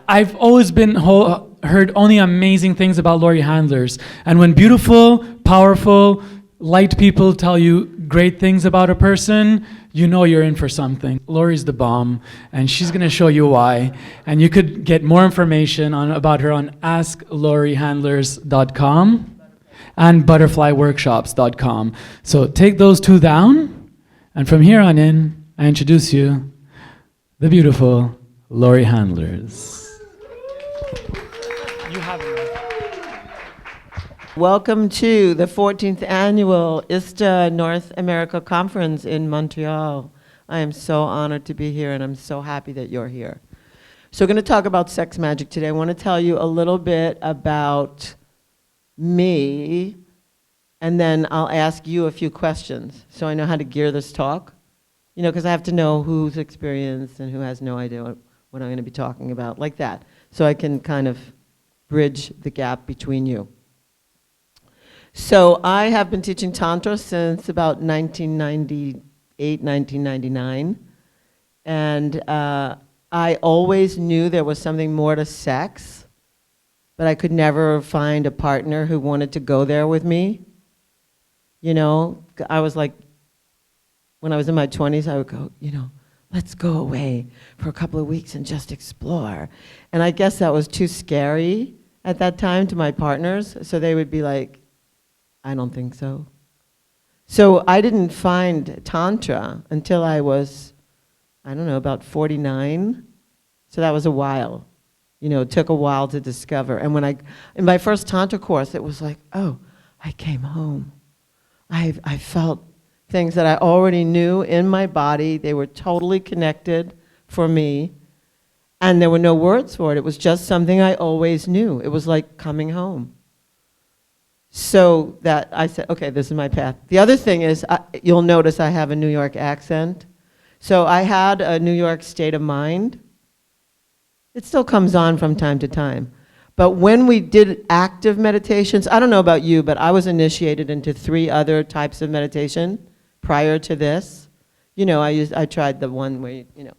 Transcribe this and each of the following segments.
I've always heard only amazing things about Laurie Handlers. And when beautiful, powerful, light people tell you great things about a person, you know you're in for something. Laurie's the bomb, and she's going to show you why. And you could get more information about her on asklauriehandlers.com and butterflyworkshops.com. So take those two down, and from here on in, I introduce you, the beautiful Laurie Handlers. You have it. Welcome to the 14th annual ISTA North America Conference in Montreal. I am so honored to be here, and I'm so happy that you're here. So we're going to talk about sex magic today. I want to tell you a little bit about me, and then I'll ask you a few questions so I know how to gear this talk. You know, because I have to know who's experienced and who has no idea what I'm going to be talking about, like that. So I can kind of bridge the gap between you. So I have been teaching Tantra since about 1998, 1999. And I always knew there was something more to sex, but I could never find a partner who wanted to go there with me. You know, I was like, when I was in my 20s, I would go, you know, let's go away for a couple of weeks and just explore. And I guess that was too scary at that time to my partners, so they would be like, I don't think so. So I didn't find Tantra until I was, I don't know, about 49. So that was a while. You know, it took a while to discover. And in my first Tantra course, it was like, oh, I came home. I felt things that I already knew in my body. They were totally connected for me. And there were no words for it. It was just something I always knew. It was like coming home. So that I said, okay, this is my path. The other thing is, you'll notice I have a New York accent. So I had a New York state of mind. It still comes on from time to time. But when we did active meditations, I don't know about you, but I was initiated into 3 other types of meditation prior to this. You know, I tried the one where, you know,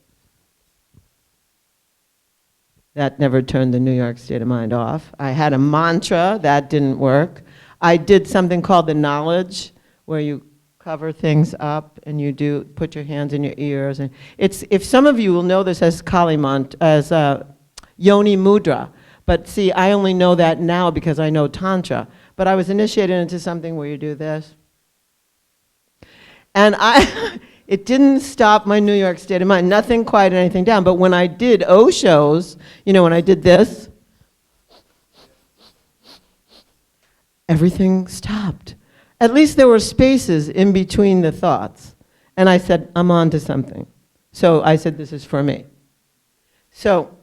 that never turned the New York state of mind off. I had a mantra, that didn't work. I did something called the knowledge, where you cover things up and you put your hands in your ears. And if some of you will know this as as Yoni Mudra. But see, I only know that now because I know Tantra. But I was initiated into something where you do this. And it didn't stop my New York state of mind. Nothing quieted anything down. But when I did Oshos, you know, when I did this, everything stopped. At least there were spaces in between the thoughts. And I said, I'm on to something. So I said, this is for me. So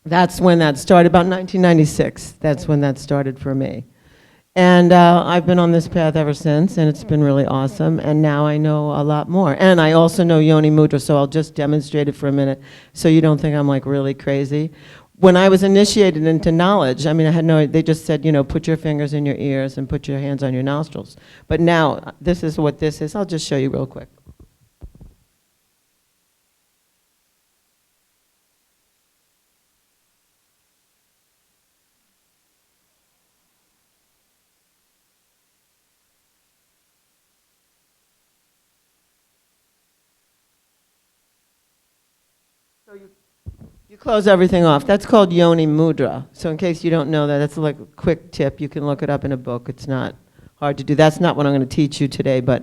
that's when that started, about 1996. That's when that started for me. And I've been on this path ever since, and it's been really awesome. And now I know a lot more. And I also know Yoni Mudra, so I'll just demonstrate it for a minute so you don't think I'm like really crazy. When I was initiated into knowledge, I mean, I had they just said, you know, put your fingers in your ears and put your hands on your nostrils. But now, this is what this is. I'll just show you real quick. So you close everything off. That's called Yoni Mudra. So in case you don't know that, that's like a quick tip. You can look it up in a book. It's not hard to do. That's not what I'm going to teach you today. But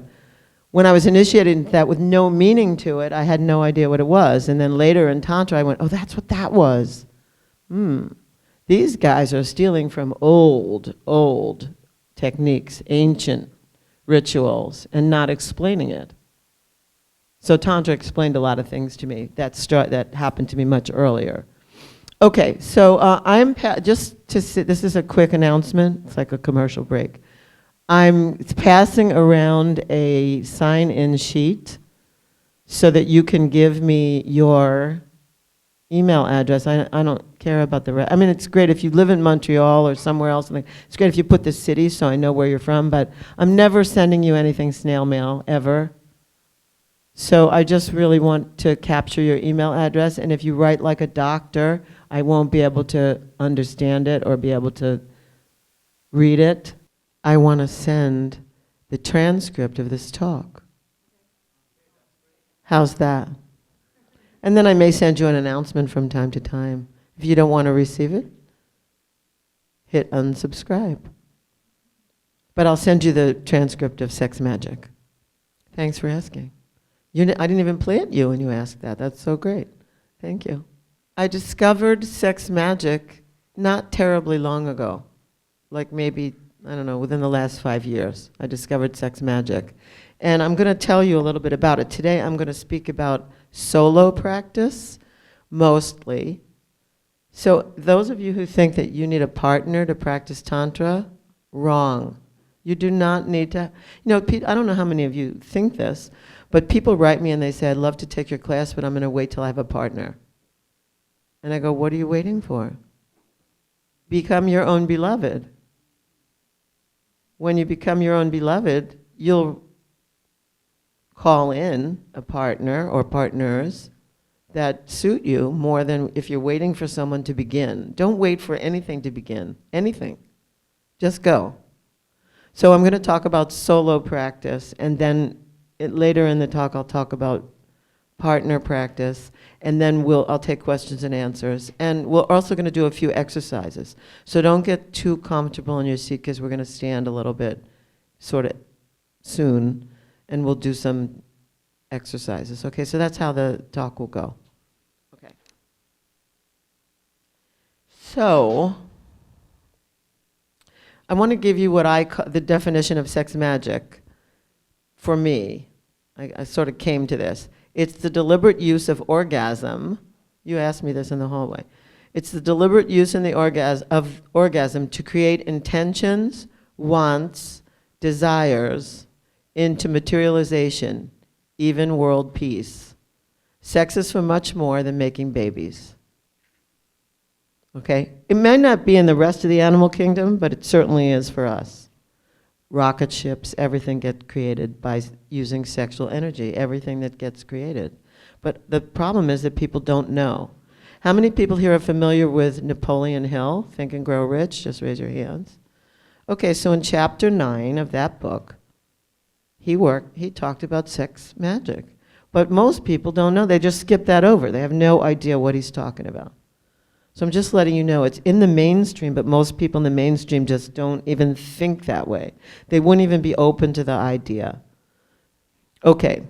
when I was initiated into that with no meaning to it, I had no idea what it was. And then later in Tantra, I went, oh, that's what that was. These guys are stealing from old techniques, ancient rituals, and not explaining it. So Tantra explained a lot of things to me that happened to me much earlier. Okay, so I'm this is a quick announcement. It's like a commercial break. I'm passing around a sign-in sheet so that you can give me your email address. I don't care about the rest. I mean, it's great if you live in Montreal or somewhere else. It's great if you put the city so I know where you're from, but I'm never sending you anything snail mail, ever. So I just really want to capture your email address, and if you write like a doctor, I won't be able to understand it or be able to read it. I want to send the transcript of this talk. How's that? And then I may send you an announcement from time to time. If you don't want to receive it, hit unsubscribe. But I'll send you the transcript of Sex Magic. Thanks for asking. I didn't even plant you when you asked that. That's so great. Thank you. I discovered Sex Magic not terribly long ago. Like maybe, I don't know, within the last 5 years, I discovered Sex Magic. And I'm going to tell you a little bit about it. Today I'm going to speak about solo practice, mostly. So those of you who think that you need a partner to practice Tantra, wrong. You do not need to, I don't know how many of you think this, but people write me and they say, I'd love to take your class, but I'm going to wait till I have a partner. And I go, what are you waiting for? Become your own beloved. When you become your own beloved, you'll call in a partner or partners that suit you more than if you're waiting for someone to begin. Don't wait for anything to begin. Anything. Just go. So I'm going to talk about solo practice, and then later in the talk I'll talk about partner practice, and then I'll take questions and answers. And we're also going to do a few exercises. So don't get too comfortable in your seat, because we're going to stand a little bit sort of soon, and we'll do some exercises. Okay, so that's how the talk will go. Okay. So I want to give you what I call the definition of sex magic. For me, I sort of came to this. It's the deliberate use of orgasm. You asked me this in the hallway. It's the deliberate use in the orgasm to create intentions, wants, desires into materialization, even world peace. Sex is for much more than making babies. Okay? It may not be in the rest of the animal kingdom, but it certainly is for us. Rocket ships, everything gets created by using sexual energy, everything that gets created. But the problem is that people don't know. How many people here are familiar with Napoleon Hill, Think and Grow Rich? Just raise your hands. Okay, so in chapter 9 of that book, he talked about sex magic. But most people don't know. They just skip that over. They have no idea what he's talking about. So I'm just letting you know it's in the mainstream, but most people in the mainstream just don't even think that way. They wouldn't even be open to the idea. Okay.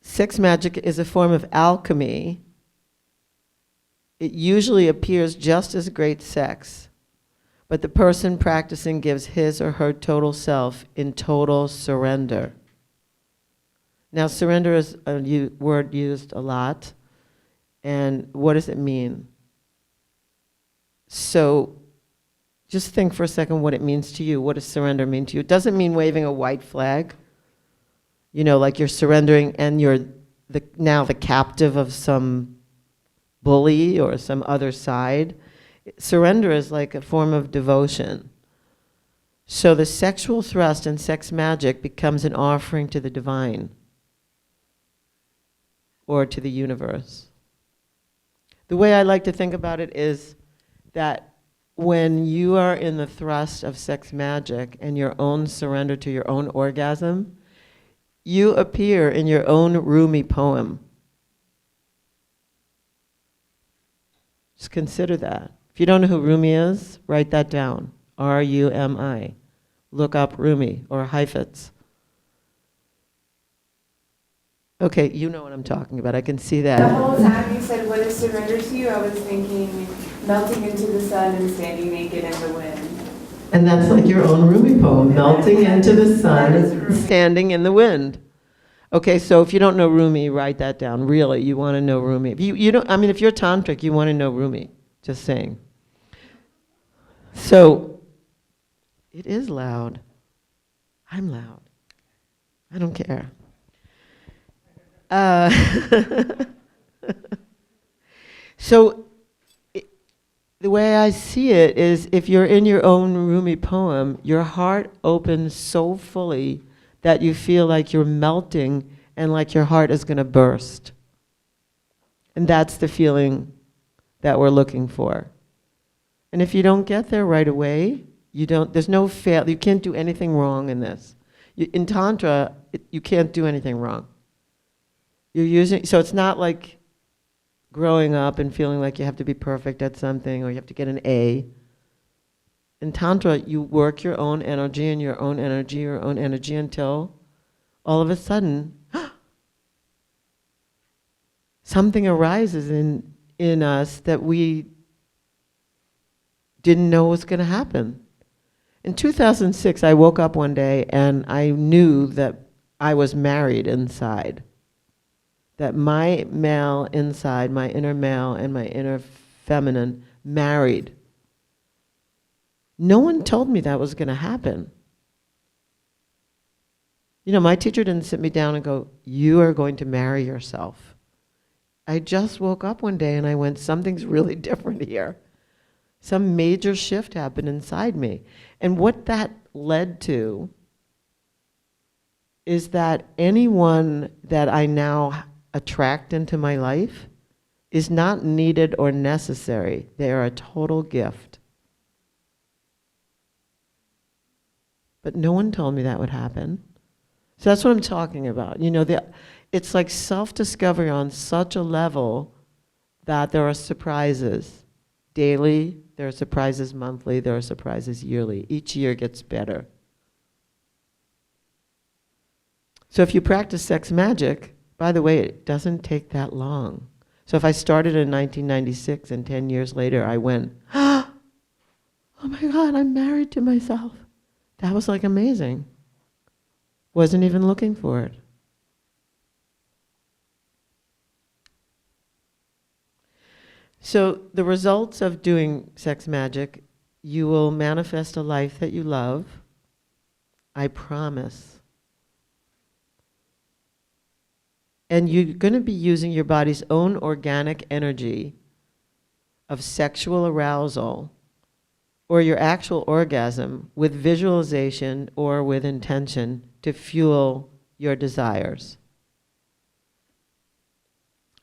Sex magic is a form of alchemy. It usually appears just as great sex, but the person practicing gives his or her total self in total surrender. Now, surrender is a word used a lot. And what does it mean? So just think for a second what it means to you. What does surrender mean to you? It doesn't mean waving a white flag. Like you're surrendering and you're now the captive of some bully or some other side. Surrender is like a form of devotion. So the sexual thrust in sex magic becomes an offering to the divine or to the universe. The way I like to think about it is that when you are in the thrust of sex magic and your own surrender to your own orgasm, you appear in your own Rumi poem. Just consider that. If you don't know who Rumi is, write that down. R-U-M-I. Look up Rumi or Heifetz. Okay, you know what I'm talking about. I can see that. The whole time you said, what is surrender to you? I was thinking melting into the sun and standing naked in the wind. And that's like your own Rumi poem, melting into the sun and standing in the wind. Okay, so if you don't know Rumi, write that down. Really, you want to know Rumi. You don't. I mean, if you're tantric, you want to know Rumi. Just saying. So, it is loud. I'm loud. I don't care. So the way I see it is if you're in your own Rumi poem, your heart opens so fully that you feel like you're melting and like your heart is going to burst. And that's the feeling that we're looking for. And if you don't get there right away, there's no fail, you can't do anything wrong in this. In Tantra, you can't do anything wrong. So it's not like growing up and feeling like you have to be perfect at something or you have to get an A. In Tantra, you work your own energy and your own energy, your own energy until all of a sudden, something arises in us that we didn't know was going to happen. In 2006, I woke up one day and I knew that I was married inside. That my male inside, my inner male and my inner feminine, married. No one told me that was going to happen. You know, my teacher didn't sit me down and go, "You are going to marry yourself." I just woke up one day and I went, something's really different here. Some major shift happened inside me. And what that led to is that anyone that I now attract into my life is not needed or necessary. They are a total gift. But no one told me that would happen. So that's what I'm talking about. You know, it's like self-discovery on such a level that there are surprises daily, there are surprises monthly, there are surprises yearly. Each year gets better. So if you practice sex magic, by the way, it doesn't take that long. So if I started in 1996 and 10 years later I went, oh my God, I'm married to myself. That was like amazing. Wasn't even looking for it. So the results of doing sex magic, you will manifest a life that you love. I promise. And you're going to be using your body's own organic energy of sexual arousal or your actual orgasm with visualization or with intention to fuel your desires.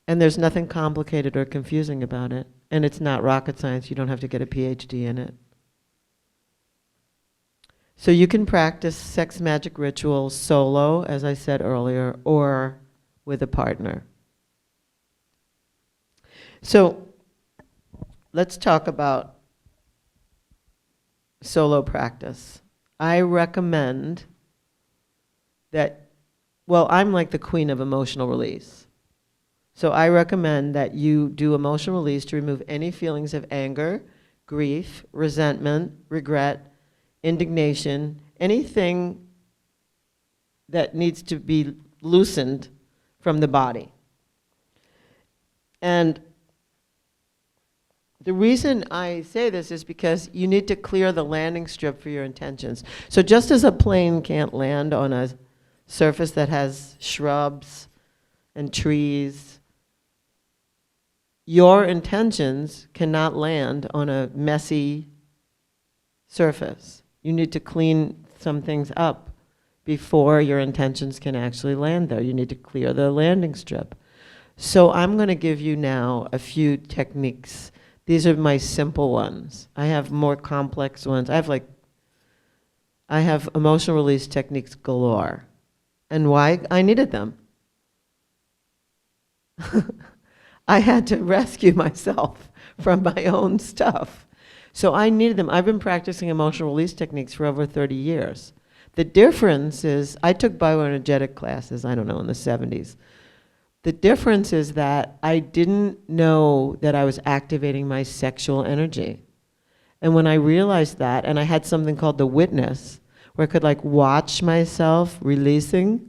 And there's nothing complicated or confusing about it. And it's not rocket science. You don't have to get a PhD in it. So you can practice sex magic rituals solo, as I said earlier, or with a partner. So let's talk about solo practice. I recommend that, well, I'm like the queen of emotional release. So I recommend that you do emotional release to remove any feelings of anger, grief, resentment, regret, indignation, anything that needs to be loosened from the body. And the reason I say this is because you need to clear the landing strip for your intentions. So just as a plane can't land on a surface that has shrubs and trees, your intentions cannot land on a messy surface. You need to clean some things up before your intentions can actually land there. You need to clear the landing strip. So I'm going to give you now a few techniques. These are my simple ones. I have more complex ones. I have emotional release techniques galore. And why? I needed them. I had to rescue myself from my own stuff. So I needed them. I've been practicing emotional release techniques for over 30 years. The difference is, I took bioenergetic classes, I don't know, in the 70s. The difference is that I didn't know that I was activating my sexual energy. And when I realized that, and I had something called the witness, where I could like watch myself releasing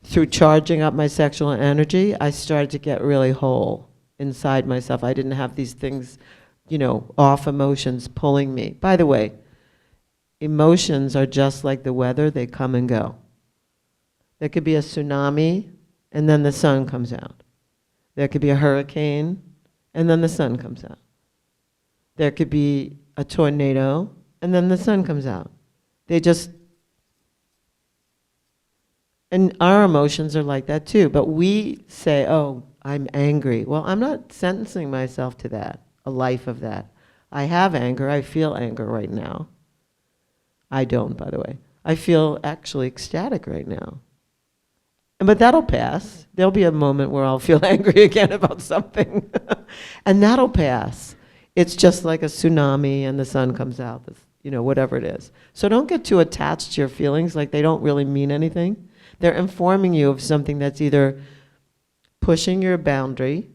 through charging up my sexual energy, I started to get really whole inside myself. I didn't have these things, you know, off emotions pulling me. By the way, emotions are just like the weather, they come and go. There could be a tsunami, and then the sun comes out. There could be a hurricane, and then the sun comes out. There could be a tornado, and then the sun comes out. They just And our emotions are like that too. But we say, oh, I'm angry. Well, I'm not sentencing myself to that, a life of that. I have anger. I feel anger right now. I don't, by the way. I feel actually ecstatic right now. But that'll pass. There'll be a moment where I'll feel angry again about something. And that'll pass. It's just like a tsunami and the sun comes out, whatever it is. So don't get too attached to your feelings, like they don't really mean anything. They're informing you of something that's either pushing your boundary,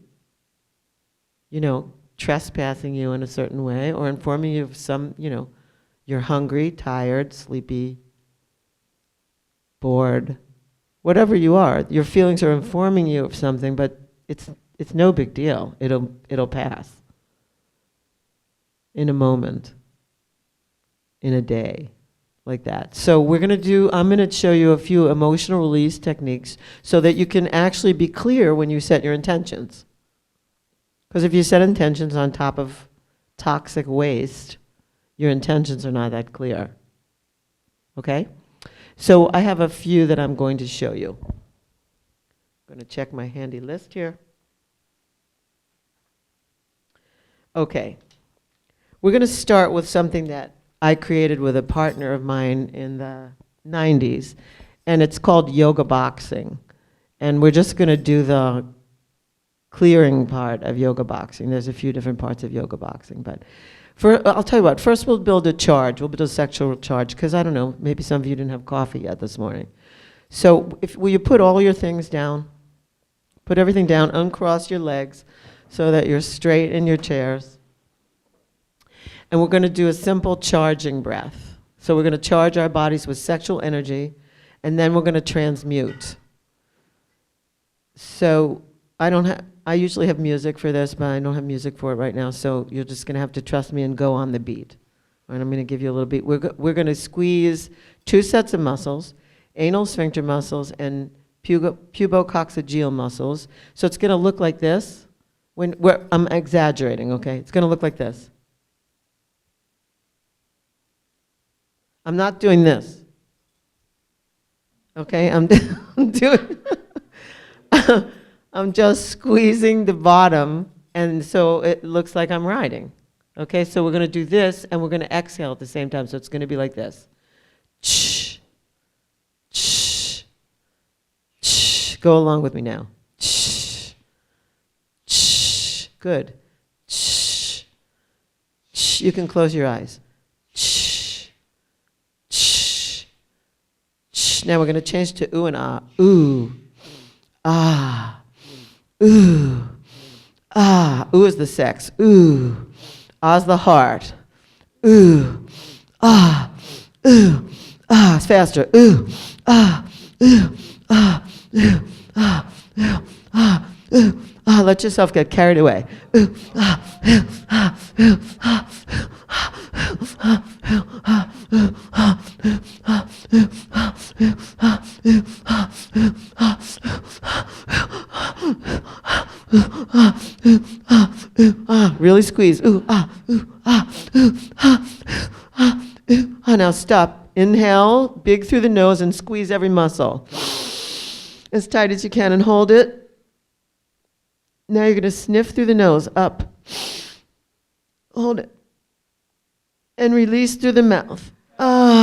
trespassing you in a certain way, or informing you of some, you're hungry, tired, sleepy, bored, whatever you are. Your feelings are informing you of something, but it's no big deal. It'll pass in a moment, in a day, like that. So I'm gonna show you a few emotional release techniques so that you can actually be clear when you set your intentions. Because if you set intentions on top of toxic waste, your intentions are not that clear. Okay? So I have a few that I'm going to show you. I'm going to check my handy list here. Okay. We're going to start with something that I created with a partner of mine in the 90s, and it's called yoga boxing. And we're just going to do the clearing part of yoga boxing. There's a few different parts of yoga boxing, but I'll tell you what, first we'll build a charge. We'll build a sexual charge, because I don't know, maybe some of you didn't have coffee yet this morning. So will you put all your things down? Put everything down, uncross your legs so that you're straight in your chairs. And we're going to do a simple charging breath. So we're going to charge our bodies with sexual energy, and then we're going to transmute. So I usually have music for this, but I don't have music for it right now, so you're just going to have to trust me and go on the beat. All right, I'm going to give you a little beat. We're going to squeeze 2 sets of muscles, anal sphincter muscles and pubococcygeal muscles. So it's going to look like this. I'm exaggerating, okay? It's going to look like this. I'm not doing this. Okay, I'm doing... I'm just squeezing the bottom, and so it looks like I'm riding. Okay, so we're going to do this, and we're going to exhale at the same time, so it's going to be like this. Shh. Shh. Shh. Go along with me now. Shh. Shh. Good. Shh. Shh. You can close your eyes. Shh. Shh. Shh. Now we're going to change to ooh and ah. Ooh. Ah. Ooh, ah, ooh is the sex. Ooh, ah's the heart. Ooh, ah, ooh, ah, it's faster. Ooh, ah, ooh, ah, ooh, ah, ooh, ah, ooh, ah. Let yourself get carried away. Ooh, ah, ooh, ah, ooh, ah, ooh, ah, ooh, ah, ooh, ah, ooh, ah, ooh, ah, ooh, ah, ooh, ah, ooh, ah, ooh, ah, really squeeze. Ooh, ah, ooh, ah, ooh, ah, ooh, ah, ooh, ah. Now stop. Inhale, big through the nose, and squeeze every muscle as tight as you can, and hold it. Now you're going to sniff through the nose, up. Hold it. And release through the mouth. Ah.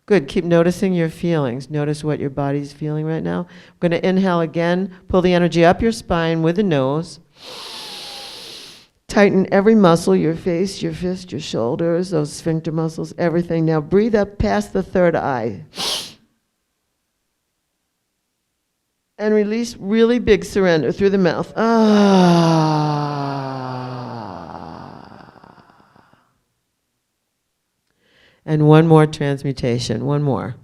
Good. Keep noticing your feelings. Notice what your body's feeling right now. I'm going to inhale again. Pull the energy up your spine with the nose. Tighten every muscle, your face, your fist, your shoulders, those sphincter muscles, everything. Now breathe up past the third eye. And release really big surrender through the mouth. Ah. And one more transmutation, one more.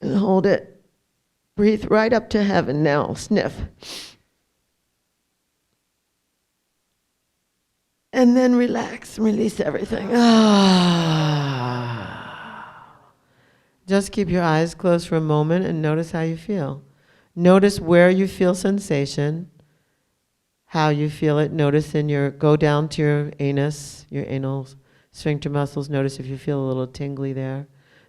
And hold it. Breathe right up to heaven now. Sniff. And then relax and release everything. Ah. Just keep your eyes closed for a moment and notice how you feel. Notice where you feel sensation, how you feel it. Notice go down to your anus, your anal sphincter muscles. Notice if you feel a little tingly there.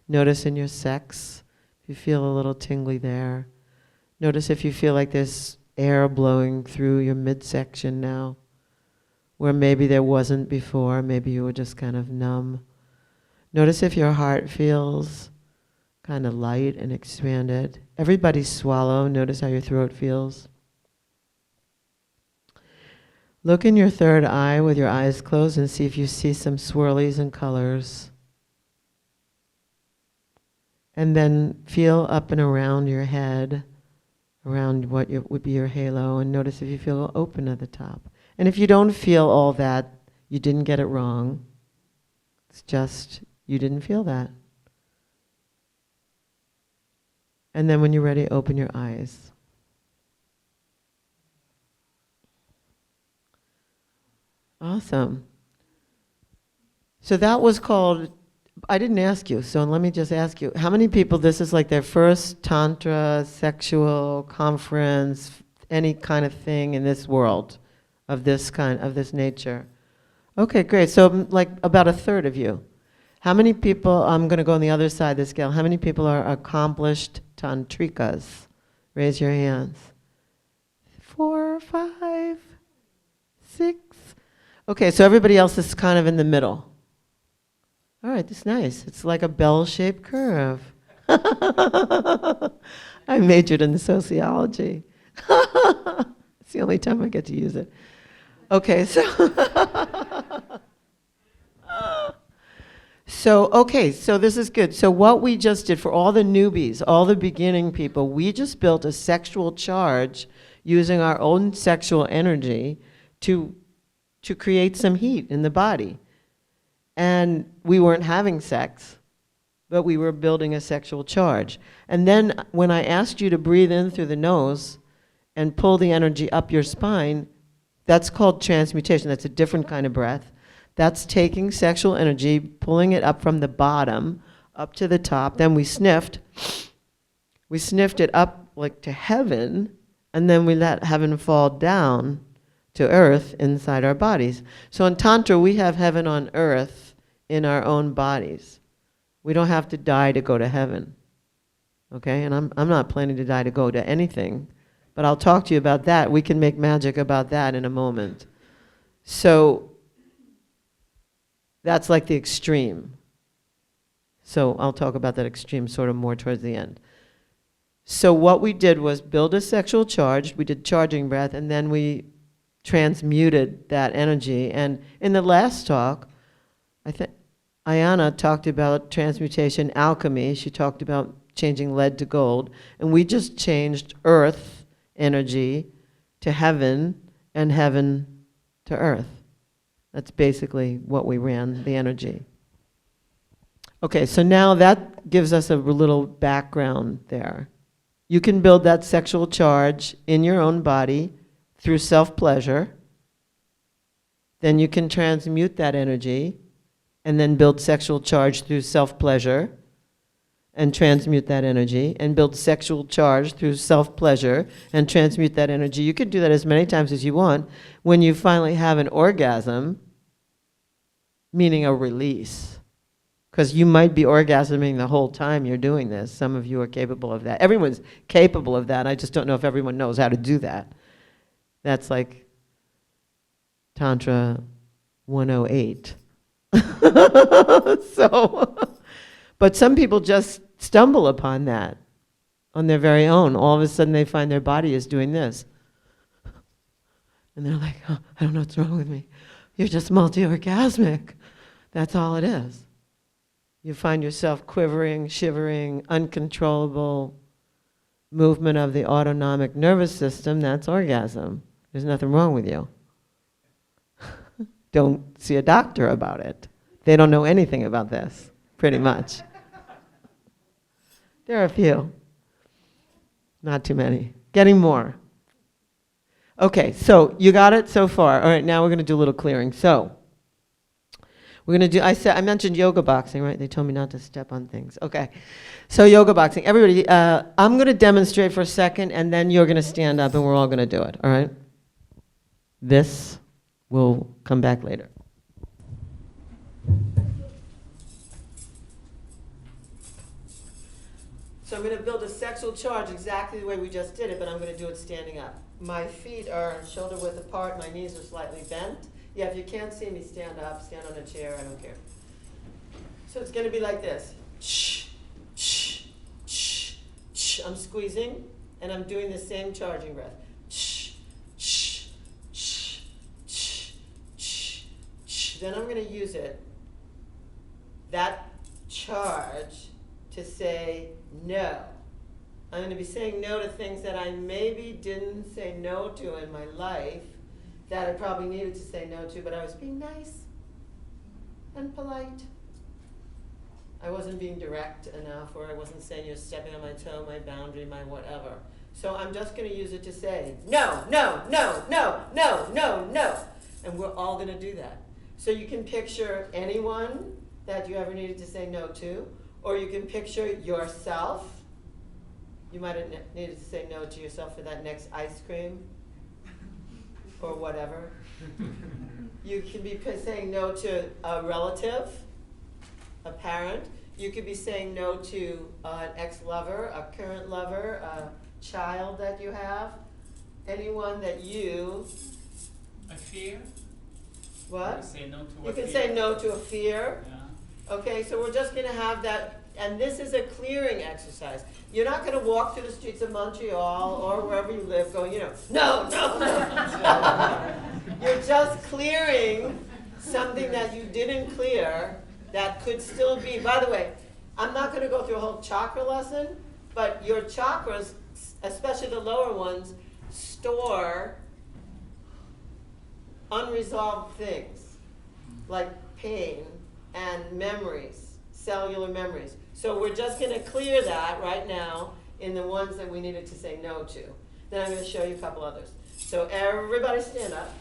Notice in your sex, if you feel a little tingly there. Notice if you feel like there's air blowing through your midsection now, where maybe there wasn't before. Maybe you were just kind of numb. Notice if your heart feels kind of light and expanded. Everybody swallow. Notice how your throat feels. Look in your third eye with your eyes closed and see if you see some swirlies and colors. And then feel up and around your head, around what would be your halo, and notice if you feel open at the top. And if you don't feel all that, you didn't get it wrong. It's just you didn't feel that. And then when you're ready, open your eyes. Awesome. So that was called, I didn't ask you, so let me just ask you, how many people this is like their first tantra, sexual conference, any kind of thing in this world of this kind, of this nature? Okay, great. So like about a third of you. How many people, I'm going to go on the other side of the scale, how many people are accomplished tantrikas? Raise your hands. 4, 5, 6. Okay, so everybody else is kind of in the middle. All right, that's nice. It's like a bell-shaped curve. I majored in sociology. It's the only time I get to use it. Okay, so so this is good. So what we just did for all the newbies, all the beginning people, we just built a sexual charge using our own sexual energy to create some heat in the body. And we weren't having sex, but we were building a sexual charge. And then when I asked you to breathe in through the nose and pull the energy up your spine, that's called transmutation. That's a different kind of breath. That's taking sexual energy, pulling it up from the bottom, up to the top. Then we sniffed it up like to heaven, and then we let heaven fall down to earth inside our bodies. So in Tantra, we have heaven on earth in our own bodies. We don't have to die to go to heaven. Okay? And I'm not planning to die to go to anything, but I'll talk to you about that. We can make magic about that in a moment. So that's like the extreme. So I'll talk about that extreme sort of more towards the end. So what we did was build a sexual charge. We did charging breath, and then we transmuted that energy. And in the last talk, I think Ayana talked about transmutation alchemy. She talked about changing lead to gold. And we just changed earth energy to heaven and heaven to earth. That's basically what we ran, the energy. Okay, so now that gives us a little background there. You can build that sexual charge in your own body through self-pleasure. Then you can transmute that energy and then build sexual charge through self-pleasure and transmute that energy, and build sexual charge through self-pleasure and transmute that energy. You can do that as many times as you want. When you finally have an orgasm, meaning a release, because you might be orgasming the whole time you're doing this. Some of you are capable of that. Everyone's capable of that. I just don't know if everyone knows how to do that. That's like Tantra 108. But some people just stumble upon that on their very own. All of a sudden they find their body is doing this. And they're like, oh, I don't know what's wrong with me. You're just multi-orgasmic. That's all it is. You find yourself quivering, shivering, uncontrollable movement of the autonomic nervous system. That's orgasm. There's nothing wrong with you. Don't see a doctor about it. They don't know anything about this, pretty much. There are a few. Not too many. Getting more. Okay, so you got it so far. All right, now we're going to do a little clearing. So we're going to do, I mentioned yoga boxing, right? They told me not to step on things. Okay, so yoga boxing. Everybody, I'm going to demonstrate for a second, and then you're going to stand up, and we're all going to do it, all right? This will come back later. I'm going to build a sexual charge exactly the way we just did it, but I'm going to do it standing up. My feet are shoulder width apart, my knees are slightly bent. Yeah, if you can't see me, stand up, stand on a chair, I don't care. So it's going to be like this. I'm squeezing, and I'm doing the same charging breath. Then I'm going to use it, that charge, to say no. I'm going to be saying no to things that I maybe didn't say no to in my life, that I probably needed to say no to, but I was being nice and polite. I wasn't being direct enough, or I wasn't saying you're stepping on my toe, my boundary, my whatever. So I'm just going to use it to say no, no, no, no, no, no, no. And we're all going to do that. So you can picture anyone that you ever needed to say no to, or you can picture yourself. You might have needed to say no to yourself for that next ice cream, or whatever. You can be saying no to a relative, a parent. You could be saying no to an ex-lover, a current lover, a child that you have, anyone that you... A fear? What? Say no to you a can fear. say no to a fear. Yeah. Okay, so we're just going to have that, and this is a clearing exercise. You're not going to walk through the streets of Montreal or wherever you live going, no, no, no. You're just clearing something that you didn't clear that could still be. By the way, I'm not going to go through a whole chakra lesson, but your chakras, especially the lower ones, store unresolved things like pain and memories, cellular memories. So we're just going to clear that right now in the ones that we needed to say no to. Then I'm going to show you a couple others. So everybody stand up.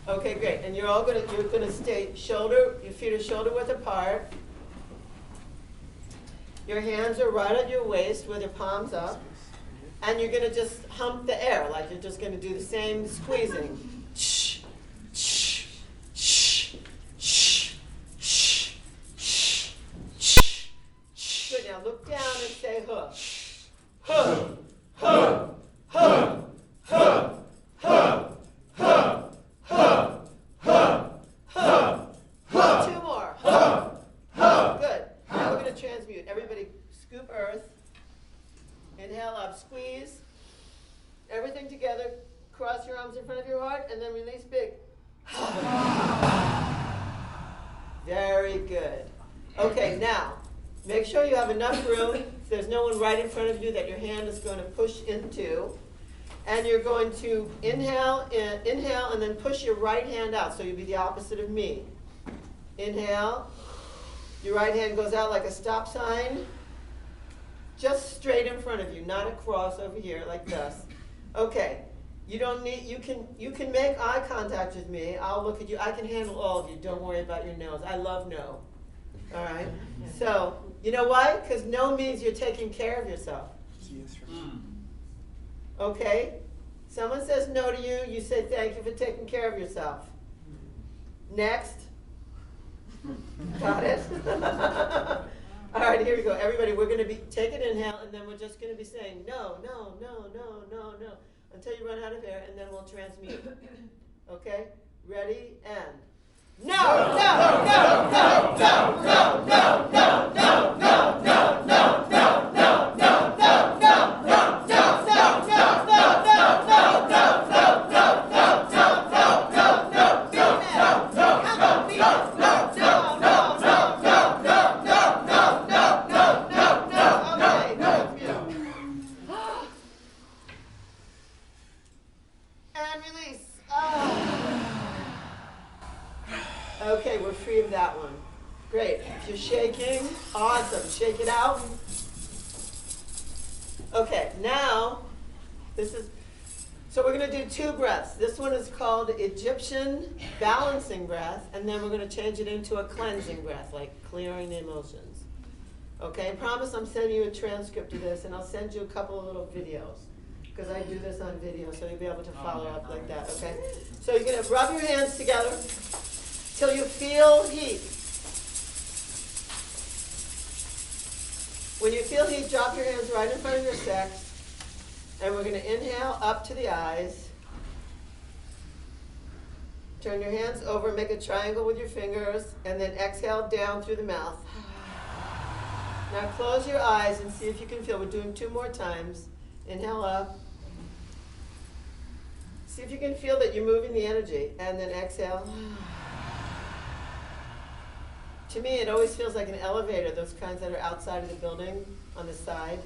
Okay, great. And you're going to stay your feet are shoulder width apart. Your hands are right at your waist with your palms up. And you're going to just hump the air, like you're just going to do the same squeezing. Good, now look down and say huh. Huh, huh, huh, huh, huh, huh, huh, huh, huh, huh. Two more. Huh, huh. Good. Now we're going to transmute. Everybody scoop earth. Inhale up, squeeze. Everything together. Cross your arms in front of your heart, and then release big. Very good. Okay, now, make sure you have enough room. If there's no one right in front of you that your hand is going to push into. And you're going to inhale, and then push your right hand out. So you'll be the opposite of me. Inhale. Your right hand goes out like a stop sign. Just straight in front of you, not across over here like this. Okay. You don't need, you can make eye contact with me. I'll look at you. I can handle all of you. Don't worry about your nose. I love no. All right? So, you know why? Because no means you're taking care of yourself. Okay? Someone says no to you, you say thank you for taking care of yourself. Next. Got it? All right, here we go. Everybody, we're going to take an inhale, and then we're just going to be saying no, no, no, no, no, no, until you run out of air, and then we'll transmute. Okay? Ready? And no, no, no, no, no, no, no, no, no, no, no, no, no, no, no, no, no, no, Okay, we're free of that one. Great. If you're shaking, awesome. Shake it out. Okay, now, so we're going to do two breaths. This one is called Egyptian balancing breath, and then we're going to change it into a cleansing breath, like clearing the emotions. Okay, I promise I'm sending you a transcript of this, and I'll send you a couple of little videos, because I do this on video, so you'll be able to follow up like that, okay? So you're going to rub your hands together till you feel heat. When you feel heat, drop your hands right in front of your sex. And we're going to inhale up to the eyes. Turn your hands over, make a triangle with your fingers, and then exhale down through the mouth. Now close your eyes and see if you can feel. We're doing 2 more times. Inhale up. See if you can feel that you're moving the energy. And then exhale. To me, it always feels like an elevator, those kinds that are outside of the building on the side.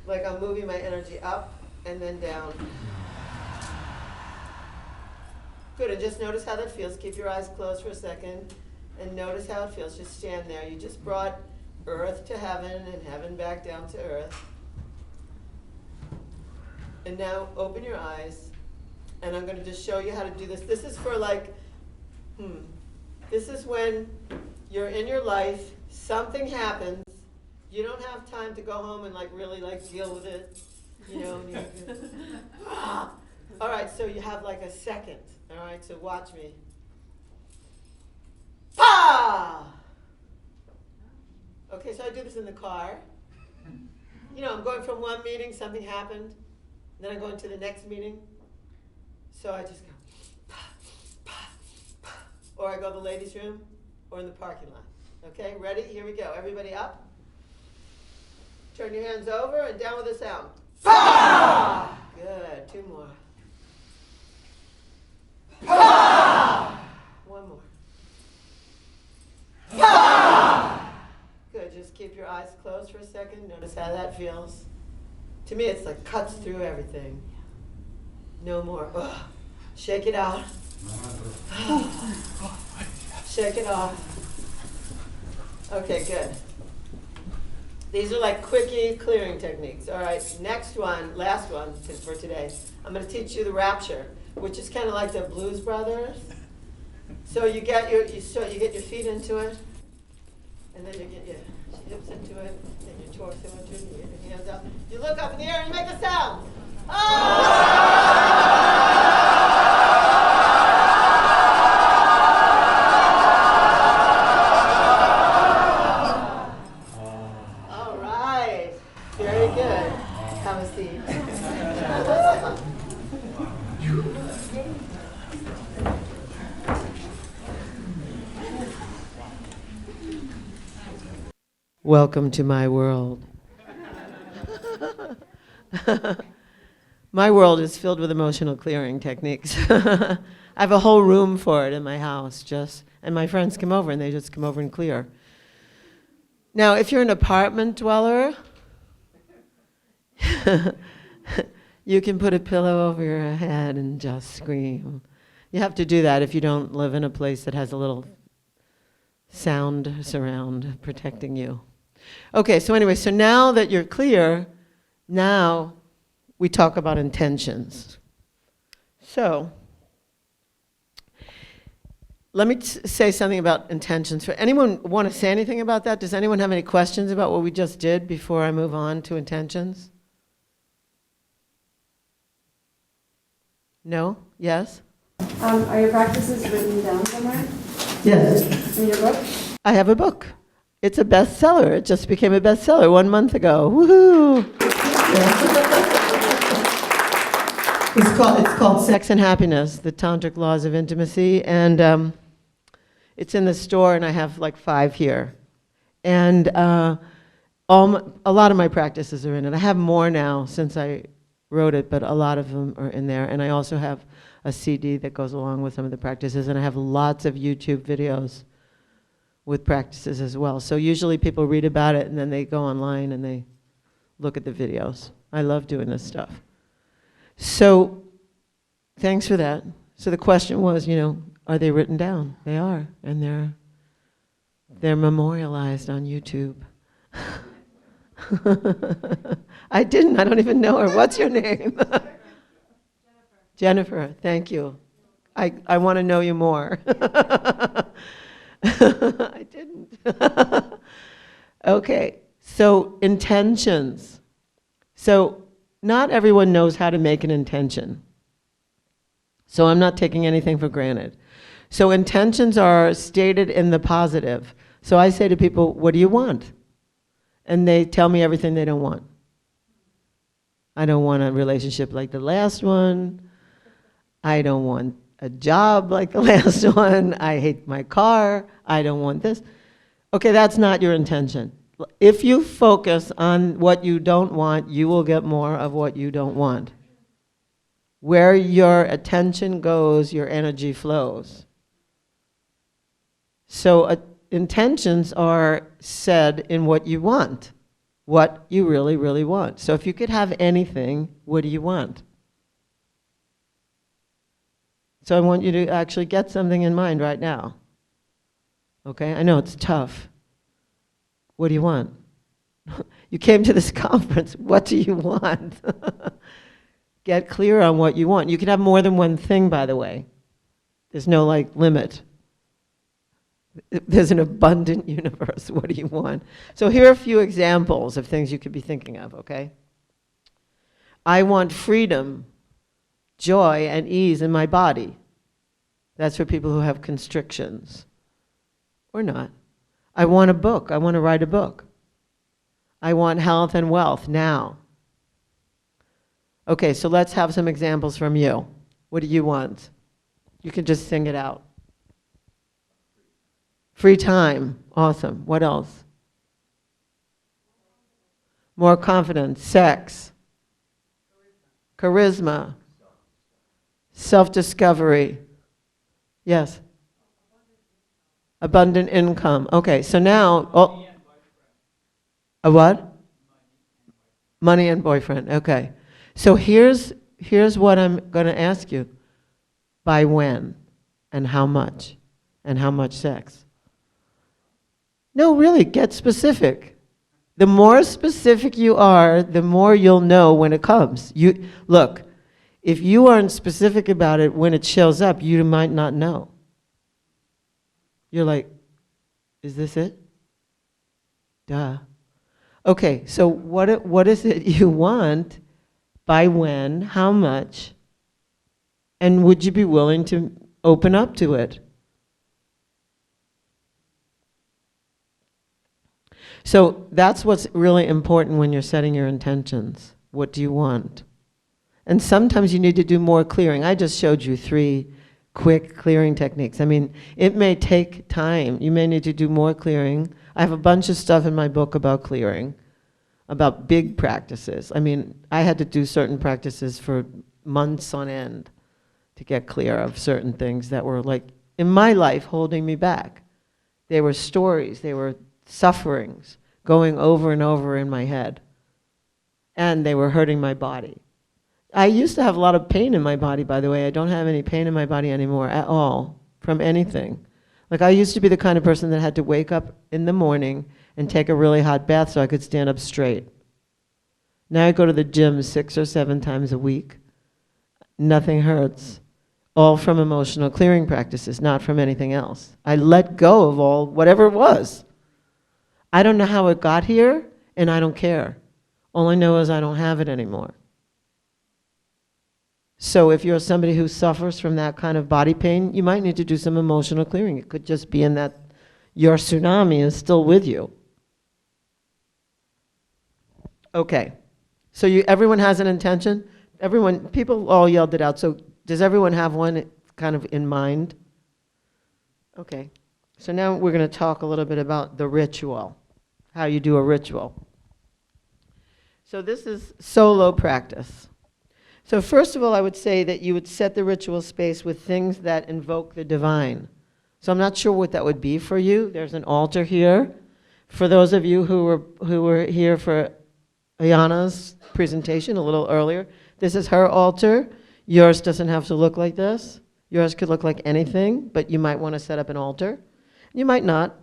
Like I'm moving my energy up and then down. Good, and just notice how that feels. Keep your eyes closed for a second and notice how it feels. Just stand there. You just brought earth to heaven and heaven back down to earth. And now open your eyes, and I'm going to just show you how to do this. This is for like, this is when you're in your life, something happens, you don't have time to go home and like really like deal with it, you know. All right, so you have like a second. All right, so watch me. Ah! Okay, so I do this in the car. You know, I'm going from one meeting, something happened, then I go into the next meeting. So I just go, or I go to the ladies' room, or in the parking lot. Okay, ready? Here we go. Everybody up. Turn your hands over and down with a sound. Good. 2 more. One more. Good. Just keep your eyes closed for a second. Notice how that feels. To me, it's like cuts through everything. No more. Ugh. Shake it out. Shake it off. Okay, good. These are like quickie clearing techniques. All right, next one, last one for today. I'm going to teach you the rapture, which is kind of like the Blues Brothers. So you get your feet into it, and then you get your hips into it, and your torso into it, and you get your hands up. You look up in the air and you make a sound. All right, very good. Have a seat. Welcome to my world. My world is filled with emotional clearing techniques. I have a whole room for it in my house, and my friends come over and they just come over and clear. Now, if you're an apartment dweller, you can put a pillow over your head and just scream. You have to do that if you don't live in a place that has a little sound surround protecting you. Okay, so anyway, so now that you're clear, now we talk about intentions. So, let me say something about intentions. For anyone want to say anything about that? Does anyone have any questions about what we just did before I move on to intentions? No? Yes? Are your practices written down somewhere? Yes. In your book? I have a book. It's a bestseller. It just became a bestseller 1 month ago. Woohoo! It's called Sex and Happiness, the Tantric Laws of Intimacy, and it's in the store, and I have like 5 here. And a lot of my practices are in it. I have more now since I wrote it, but a lot of them are in there. And I also have a CD that goes along with some of the practices, and I have lots of YouTube videos with practices as well. So usually people read about it and then they go online and they look at the videos. I love doing this stuff. So thanks for that. So the question was, are they written down? They are, and they're memorialized on YouTube. I don't even know her. What's your name? Jennifer, thank you. I want to know you more. I didn't. Okay, so intentions. So not everyone knows how to make an intention. So I'm not taking anything for granted. So intentions are stated in the positive. So I say to people, what do you want? And they tell me everything they don't want. I don't want a relationship like the last one. I don't want a job like the last one. I hate my car. I don't want this. Okay, that's not your intention. If you focus on what you don't want, you will get more of what you don't want. Where your attention goes, your energy flows. So intentions are said in what you want, what you really, really want. So if you could have anything, what do you want? So I want you to actually get something in mind right now. Okay, I know it's tough. What do you want? You came to this conference, what do you want? Get clear on what you want. You can have more than one thing, by the way. There's no limit. There's an abundant universe. What do you want? So here are a few examples of things you could be thinking of, okay? I want freedom, joy, and ease in my body. That's for people who have constrictions. Or not. I want a book. I want to write a book. I want health and wealth now. Okay, so let's have some examples from you. What do you want? You can just sing it out. Free time. Awesome. What else? More confidence. Sex. Charisma. Self-discovery. Yes. Abundant income. Okay, so now... a what? Money and boyfriend. Okay. So here's what I'm going to ask you. By when? And how much? And how much sex? No, really, get specific. The more specific you are, the more you'll know when it comes. Look, if you aren't specific about it when it shows up, you might not know. You're like, is this it? Duh. Okay, so what is it you want? By when? How much? And would you be willing to open up to it? So that's what's really important when you're setting your intentions. What do you want? And sometimes you need to do more clearing. I just showed you 3 quick clearing techniques. I mean, it may take time. You may need to do more clearing. I have a bunch of stuff in my book about clearing, about big practices. I mean, I had to do certain practices for months on end to get clear of certain things that were in my life holding me back. They were stories, they were sufferings going over and over in my head. And they were hurting my body. I used to have a lot of pain in my body, by the way. I don't have any pain in my body anymore at all from anything. I used to be the kind of person that had to wake up in the morning and take a really hot bath so I could stand up straight. Now I go to the gym 6 or 7 times a week. Nothing hurts. All from emotional clearing practices, not from anything else. I let go of whatever it was. I don't know how it got here, and I don't care. All I know is I don't have it anymore. So if you're somebody who suffers from that kind of body pain, you might need to do some emotional clearing. It could just be in that your tsunami is still with you. Okay, so everyone has an intention? People all yelled it out, so does everyone have one kind of in mind? Okay, so now we're going to talk a little bit about the ritual, how you do a ritual. So this is solo practice. So first of all, I would say that you would set the ritual space with things that invoke the divine. So I'm not sure what that would be for you. There's an altar here. For those of you who were here for Ayana's presentation a little earlier, this is her altar. Yours doesn't have to look like this. Yours could look like anything, but you might want to set up an altar. You might not.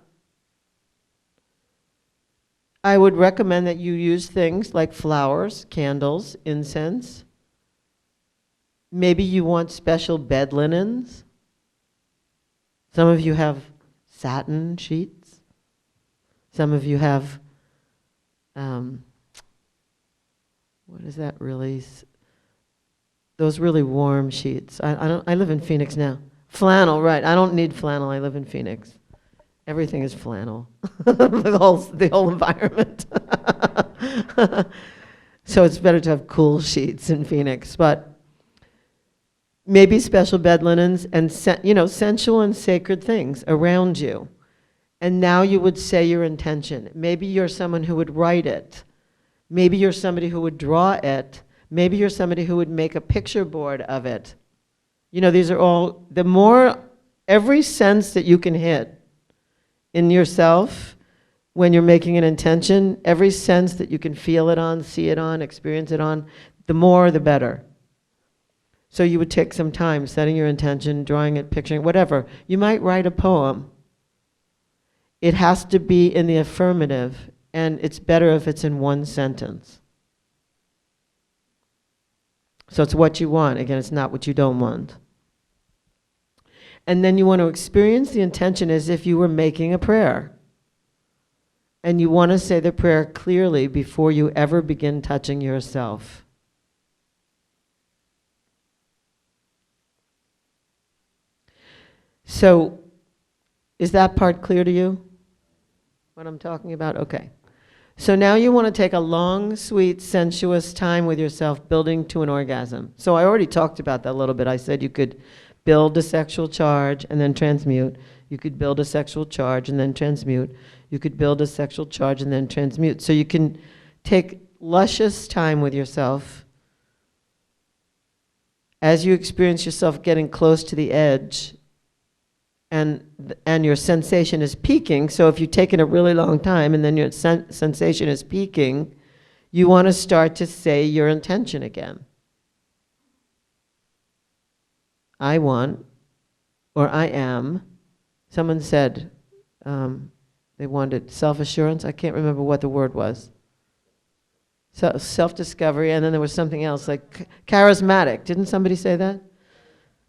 I would recommend that you use things like flowers, candles, incense. Maybe you want special bed linens. Some of you have satin sheets. Some of you have, what is that really? Those really warm sheets. I live in Phoenix now. Flannel, right. I don't need flannel. I live in Phoenix. Everything is flannel. the whole environment. So it's better to have cool sheets in Phoenix, but maybe special bed linens and sensual and sacred things around you. And now you would say your intention. Maybe you're someone who would write it. Maybe you're somebody who would draw it. Maybe you're somebody who would make a picture board of it. These are all, every sense that you can hit in yourself when you're making an intention, every sense that you can feel it on, see it on, experience it on, the more the better. So you would take some time setting your intention, drawing it, picturing, whatever. You might write a poem. It has to be in the affirmative, and it's better if it's in one sentence. So it's what you want. Again, it's not what you don't want. And then you want to experience the intention as if you were making a prayer. And you want to say the prayer clearly before you ever begin touching yourself. So, is that part clear to you? What I'm talking about? Okay. So now you want to take a long, sweet, sensuous time with yourself building to an orgasm. So I already talked about that a little bit. I said you could build a sexual charge and then transmute. You could build a sexual charge and then transmute. You could build a sexual charge and then transmute. So you can take luscious time with yourself as you experience yourself getting close to the edge, and your sensation is peaking. So if you've taken a really long time and then your sensation is peaking, you want to start to say your intention again. I want, or I am. Someone said they wanted self-assurance. I can't remember what the word was. So self-discovery, and then there was something else, like charismatic. Didn't somebody say that?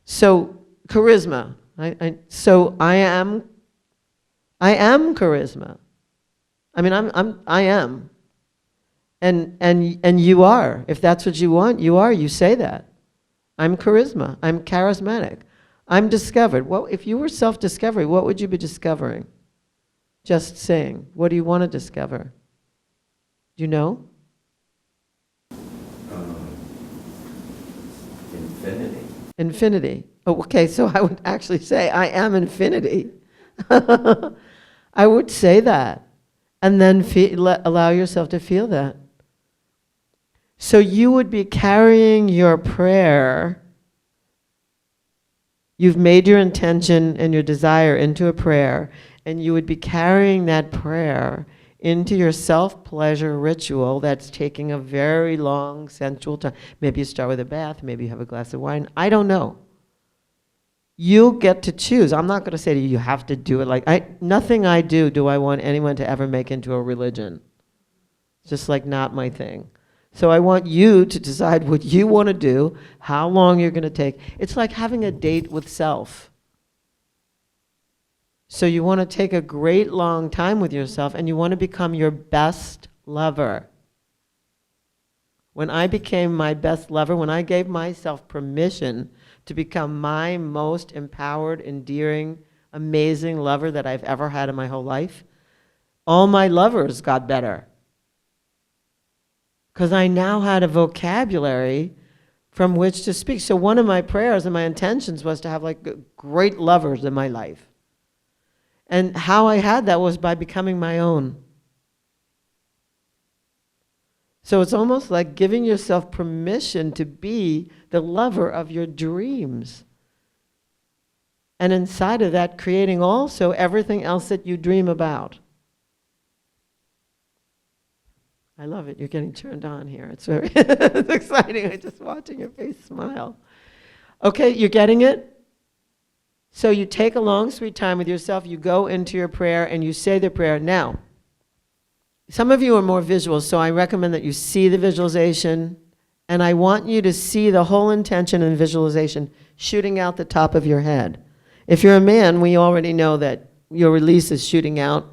So charisma. So I am charisma. I mean, I am. And you are. If that's what you want, you are. You say that. I'm charisma. I'm charismatic. I'm discovered. Well, if you were self-discovery, what would you be discovering? Just saying. What do you want to discover? Do you know? Infinity. Infinity. Oh, okay, so I would actually say, I am infinity. I would say that. And then allow yourself to feel that. So you would be carrying your prayer. You've made your intention and your desire into a prayer, and you would be carrying that prayer into your self-pleasure ritual that's taking a very long, sensual time. Maybe you start with a bath, maybe you have a glass of wine. I don't know. You get to choose. I'm not going to say to you, you have to do it nothing I do I want anyone to ever make into a religion. It's just not my thing. So I want you to decide what you want to do, how long you're going to take. It's like having a date with self. So you want to take a great long time with yourself, and you want to become your best lover. When I became my best lover, when I gave myself permission to become my most empowered, endearing, amazing lover that I've ever had in my whole life, all my lovers got better. Because I now had a vocabulary from which to speak. So one of my prayers and my intentions was to have great lovers in my life. And how I had that was by becoming my own. So it's almost like giving yourself permission to be the lover of your dreams. And inside of that, creating also everything else that you dream about. I love it. You're getting turned on here. It's very it's exciting. I'm just watching your face smile. Okay, you're getting it? So you take a long, sweet time with yourself. You go into your prayer and you say the prayer. Now, some of you are more visual, so I recommend that you see the visualization, and I want you to see the whole intention and visualization shooting out the top of your head. If you're a man, we already know that your release is shooting out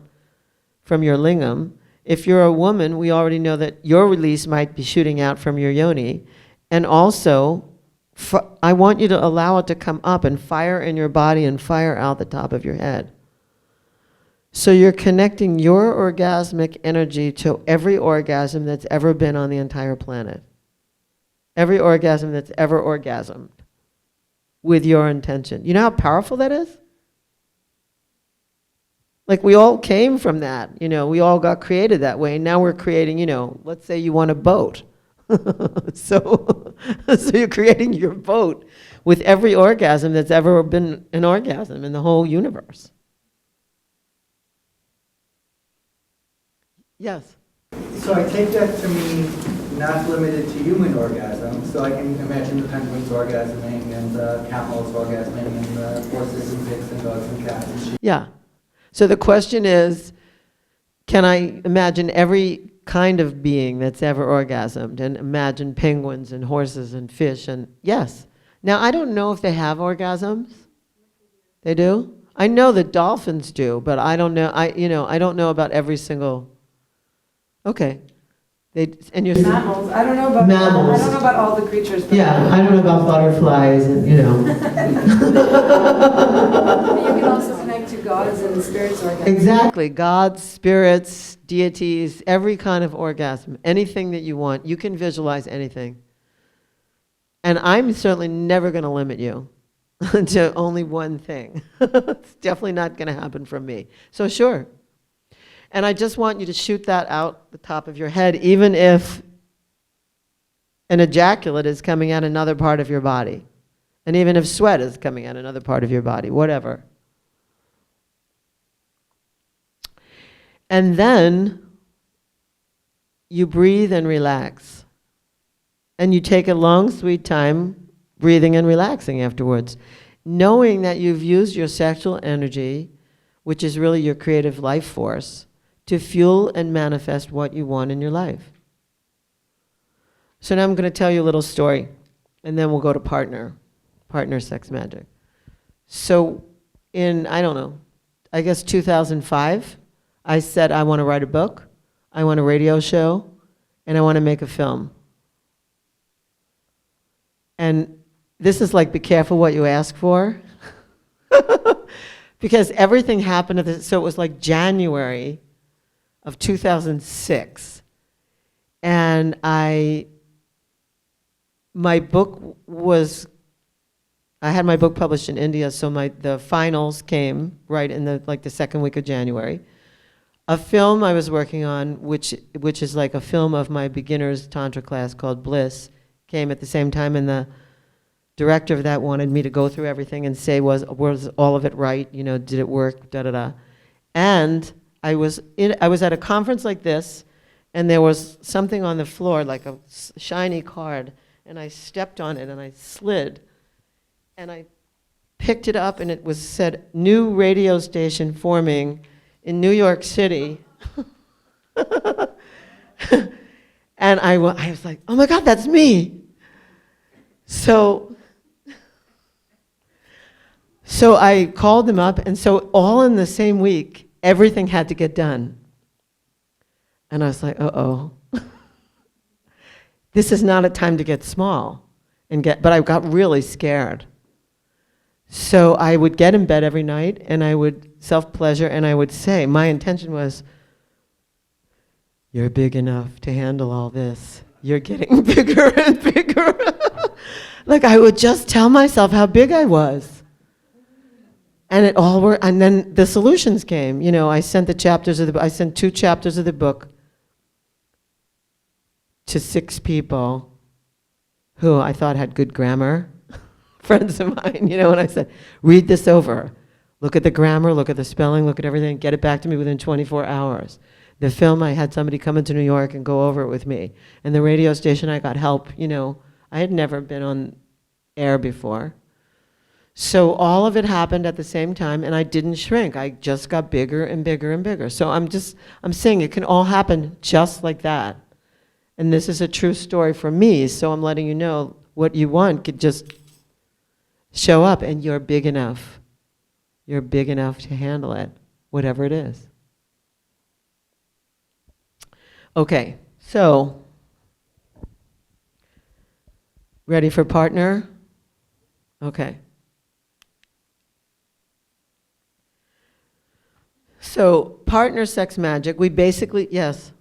from your lingam. If you're a woman, we already know that your release might be shooting out from your yoni. And also, I want you to allow it to come up and fire in your body and fire out the top of your head. So you're connecting your orgasmic energy to every orgasm that's ever been on the entire planet. Every orgasm that's ever orgasmed with your intention. You know how powerful that is? Like we all came from that, you know, we all got created that way. And now we're creating, you know, let's say you want a boat. so you're creating your boat with every orgasm that's ever been an orgasm in the whole universe. Yes? So I take that to mean not limited to human orgasm. So I can imagine the penguins orgasming and the camels orgasming and the horses and pigs and dogs and cats and sheep. Yeah. So the question is, can I imagine every kind of being that's ever orgasmed and imagine penguins and horses and fish and yes. Now I don't know if they have orgasms. They do? I know that dolphins do, but I don't know. I don't know about every single. Okay. And you're Mammals. I don't know about Mammals. I don't know about all the creatures. But yeah, I don't know about butterflies and you know. you can also connect to gods and spirits orgasms. Exactly. Gods, spirits, deities, every kind of orgasm, anything that you want. You can visualize anything. And I'm certainly never going to limit you to only one thing. It's definitely not going to happen from me. So sure. And I just want you to shoot that out the top of your head, even if an ejaculate is coming out another part of your body. And even if sweat is coming out another part of your body, whatever. And then you breathe and relax. And you take a long, sweet time breathing and relaxing afterwards, knowing that you've used your sexual energy, which is really your creative life force, to fuel and manifest what you want in your life. So now I'm going to tell you a little story, and then we'll go to partner sex magic. So in, I don't know, I guess 2005, I said I want to write a book, I want a radio show, and I want to make a film. And this is like, be careful what you ask for. Because everything happened at so it was like January of 2006. And I had my book published in India, so the finals came right in the second week of January. A film I was working on, which is like a film of my beginner's tantra class called Bliss, came at the same time, and the director of that wanted me to go through everything and say, was all of it right? You know, did it work? Da da da. And I was at a conference like this, and there was something on the floor, like a shiny card, and I stepped on it and I slid, and I picked it up, and it said new radio station forming in New York City. And I was like, oh my God, that's me. So I called them up, and so all in the same week, everything had to get done. And I was like, uh-oh. This is not a time to get small. But I got really scared. So I would get in bed every night, and I would self-pleasure, and I would say, my intention was, you're big enough to handle all this. You're getting bigger and bigger. Like I would just tell myself how big I was. And it all worked. And then the solutions came. You know, I sent 2 chapters of the book to 6 people who I thought had good grammar, friends of mine, you know, and I said, read this over. Look at the grammar, look at the spelling, look at everything, get it back to me within 24 hours. The film, I had somebody come into New York and go over it with me. And the radio station, I got help, you know. I had never been on air before. So all of it happened at the same time, and I didn't shrink. I just got bigger and bigger and bigger. So I'm saying it can all happen just like that. And this is a true story for me, so I'm letting you know what you want could just show up, and you're big enough. You're big enough to handle it, whatever it is. Okay, so ready for partner? Okay. So partner sex magic, we basically, yes.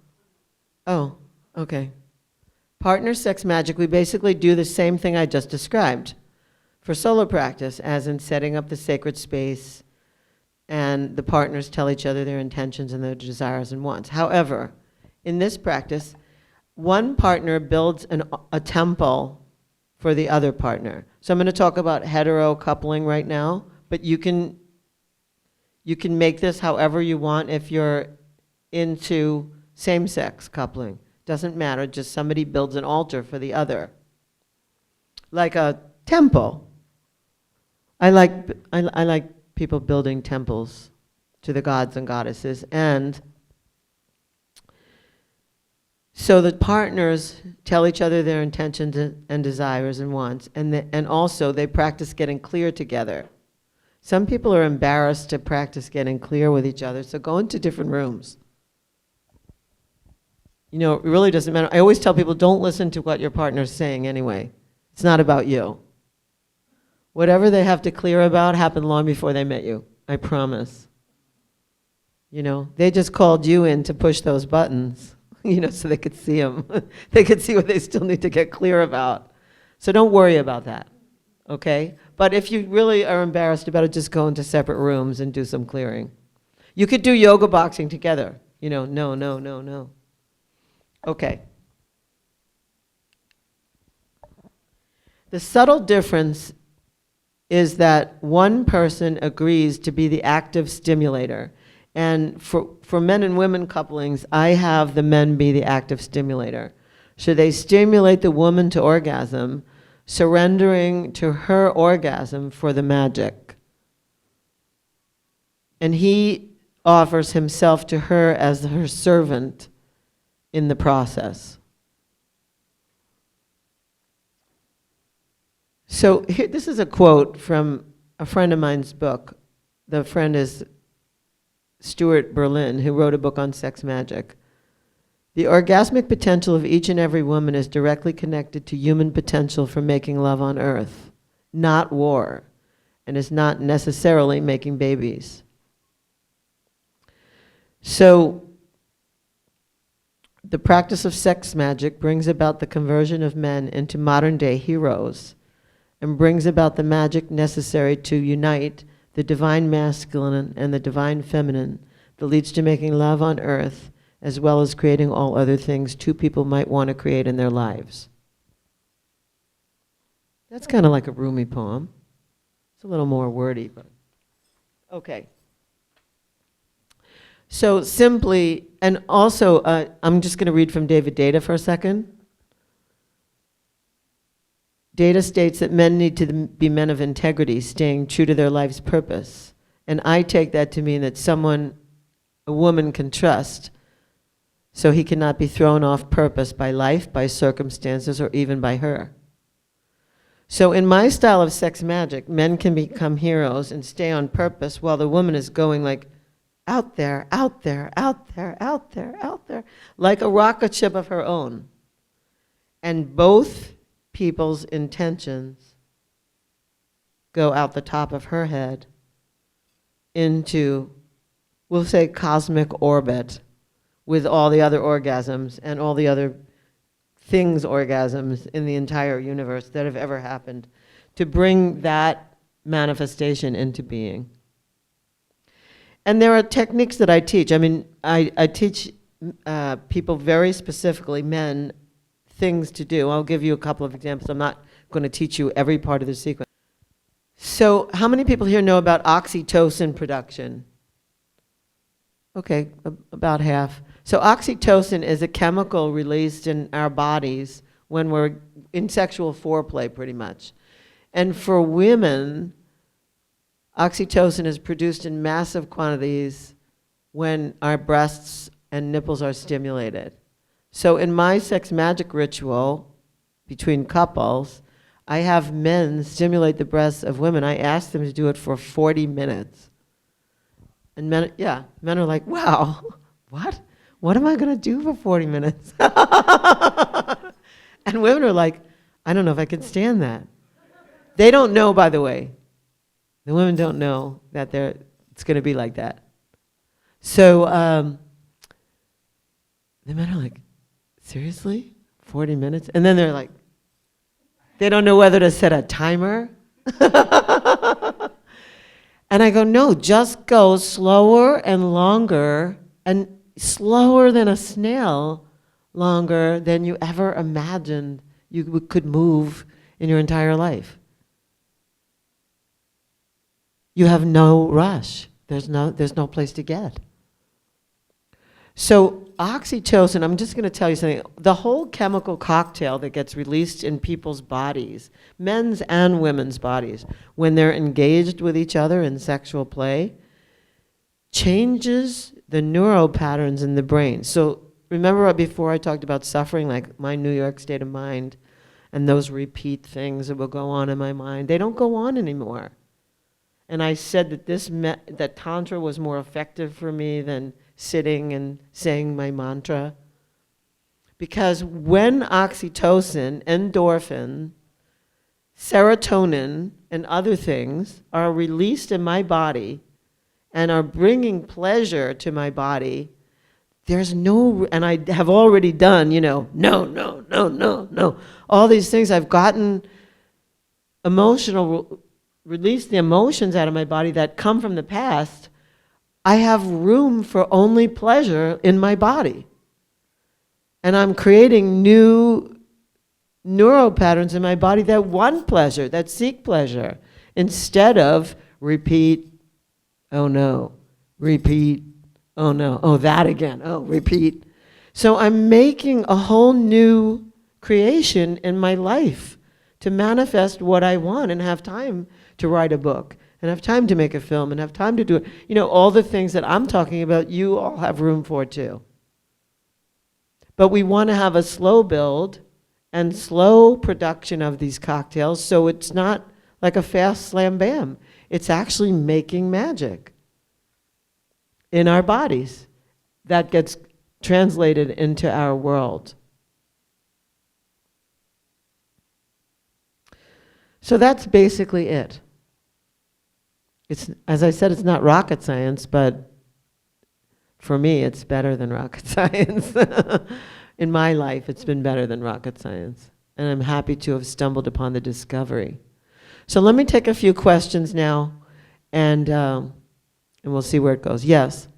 Oh, okay. Partner sex magic, we basically do the same thing I just described for solo practice, as in setting up the sacred space, and the partners tell each other their intentions and their desires and wants. However, in this practice, one partner builds a temple for the other partner. So I'm going to talk about hetero coupling right now, but you can make this however you want if you're into same-sex coupling. Doesn't matter, just somebody builds an altar for the other. Like a temple. I like people building temples to the gods and goddesses. And so the partners tell each other their intentions and desires and wants, and also they practice getting clear together. Some people are embarrassed to practice getting clear with each other, so go into different rooms. You know, it really doesn't matter. I always tell people, don't listen to what your partner's saying anyway. It's not about you. Whatever they have to clear about happened long before they met you. I promise. You know, they just called you in to push those buttons, you know, so they could see them. They could see what they still need to get clear about. So don't worry about that, okay? But if you really are embarrassed about it, just go into separate rooms and do some clearing. You could do yoga boxing together. You know, no. Okay. The subtle difference is that one person agrees to be the active stimulator. And for men and women couplings, I have the men be the active stimulator. So they stimulate the woman to orgasm, surrendering to her orgasm for the magic. And he offers himself to her as her servant in the process. So here, this is a quote from a friend of mine's book. The friend is Stuart Berlin, who wrote a book on sex magic. The orgasmic potential of each and every woman is directly connected to human potential for making love on earth, not war, and is not necessarily making babies. So the practice of sex magic brings about the conversion of men into modern-day heroes, and brings about the magic necessary to unite the divine masculine and the divine feminine that leads to making love on earth, as well as creating all other things two people might want to create in their lives. That's kind of like a Rumi poem. It's a little more wordy, but okay. So simply, and also, I'm just going to read from David Data for a second. Data states that men need to be men of integrity, staying true to their life's purpose. And I take that to mean that a woman can trust, so he cannot be thrown off purpose by life, by circumstances, or even by her. So in my style of sex magic, men can become heroes and stay on purpose while the woman is going like out there, out there, out there, out there, out there, like a rocket ship of her own. And both people's intentions go out the top of her head into, we'll say, cosmic orbit with all the other orgasms and all the other things orgasms in the entire universe that have ever happened, to bring that manifestation into being. And there are techniques that I teach. I mean, I teach people very specifically, men, things to do. I'll give you a couple of examples. I'm not going to teach you every part of the sequence. So how many people here know about oxytocin production? Okay, about half. So oxytocin is a chemical released in our bodies when we're in sexual foreplay, pretty much. And for women, oxytocin is produced in massive quantities when our breasts and nipples are stimulated. So in my sex magic ritual between couples, I have men stimulate the breasts of women. I ask them to do it for 40 minutes. And men are like, wow, what? What am I going to do for 40 minutes? And women are like, I don't know if I can stand that. They don't know, by the way. The women don't know that it's going to be like that. So the men are like, seriously? 40 minutes? And then they're like, they don't know whether to set a timer. And I go, no, just go slower and longer, and slower than a snail, longer than you ever imagined you could move in your entire life. You have no rush. There's no place to get. So oxytocin, I'm just going to tell you something. The whole chemical cocktail that gets released in people's bodies, men's and women's bodies, when they're engaged with each other in sexual play, changes the neural patterns in the brain. So remember before I talked about suffering, like my New York state of mind, and those repeat things that will go on in my mind, they don't go on anymore. And I said that that Tantra was more effective for me than sitting and saying my mantra. Because when oxytocin, endorphin, serotonin, and other things are released in my body and are bringing pleasure to my body, there's no, and I have already done, no, all these things. I've gotten released the emotions out of my body that come from the past. I have room for only pleasure in my body. And I'm creating new neural patterns in my body that want pleasure, that seek pleasure, instead of repeat, oh no, repeat, oh no, oh that again, oh repeat. So I'm making a whole new creation in my life to manifest what I want and have time to write a book, and have time to make a film, and have time to do it. All the things that I'm talking about, you all have room for too. But we want to have a slow build and slow production of these cocktails, so it's not like a fast slam bam. It's actually making magic in our bodies that gets translated into our world. So that's basically it. It's, as I said, it's not rocket science, but for me, it's better than rocket science. In my life, it's been better than rocket science. And I'm happy to have stumbled upon the discovery. So let me take a few questions now, and we'll see where it goes. Yes?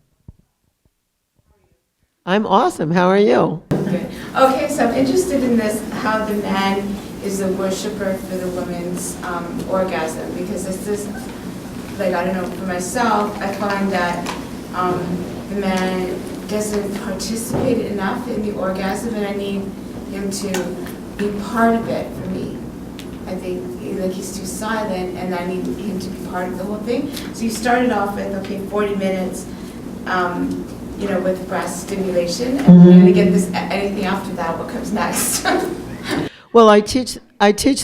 I'm awesome. How are you? Good. Okay, so I'm interested in this, how the man is a worshiper for the woman's orgasm, because this is, like, I don't know, for myself, I find that the man doesn't participate enough in the orgasm, and I need him to be part of it for me. I think like he's too silent, and I need him to be part of the whole thing. So you started off with, okay, 40 minutes, with breast stimulation, and we're going to get this, anything after that, what comes next? Well, I teach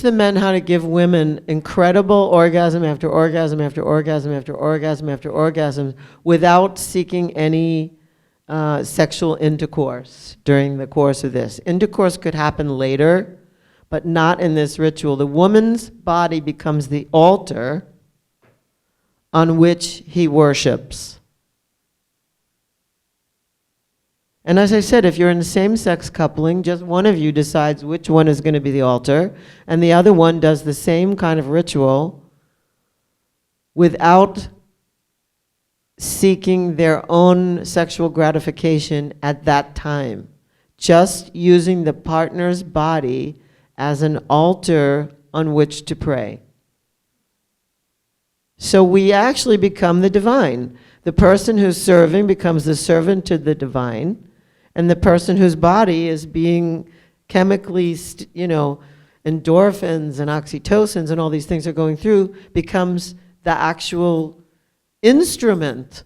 the men how to give women incredible orgasm after orgasm after orgasm after orgasm after orgasm without seeking any sexual intercourse during the course of this. Intercourse could happen later, but not in this ritual. The woman's body becomes the altar on which he worships. And as I said, if you're in the same-sex coupling, just one of you decides which one is going to be the altar, and the other one does the same kind of ritual without seeking their own sexual gratification at that time, just using the partner's body as an altar on which to pray. So we actually become the divine. The person who's serving becomes the servant to the divine, and the person whose body is being chemically, endorphins and oxytocins and all these things are going through, becomes the actual instrument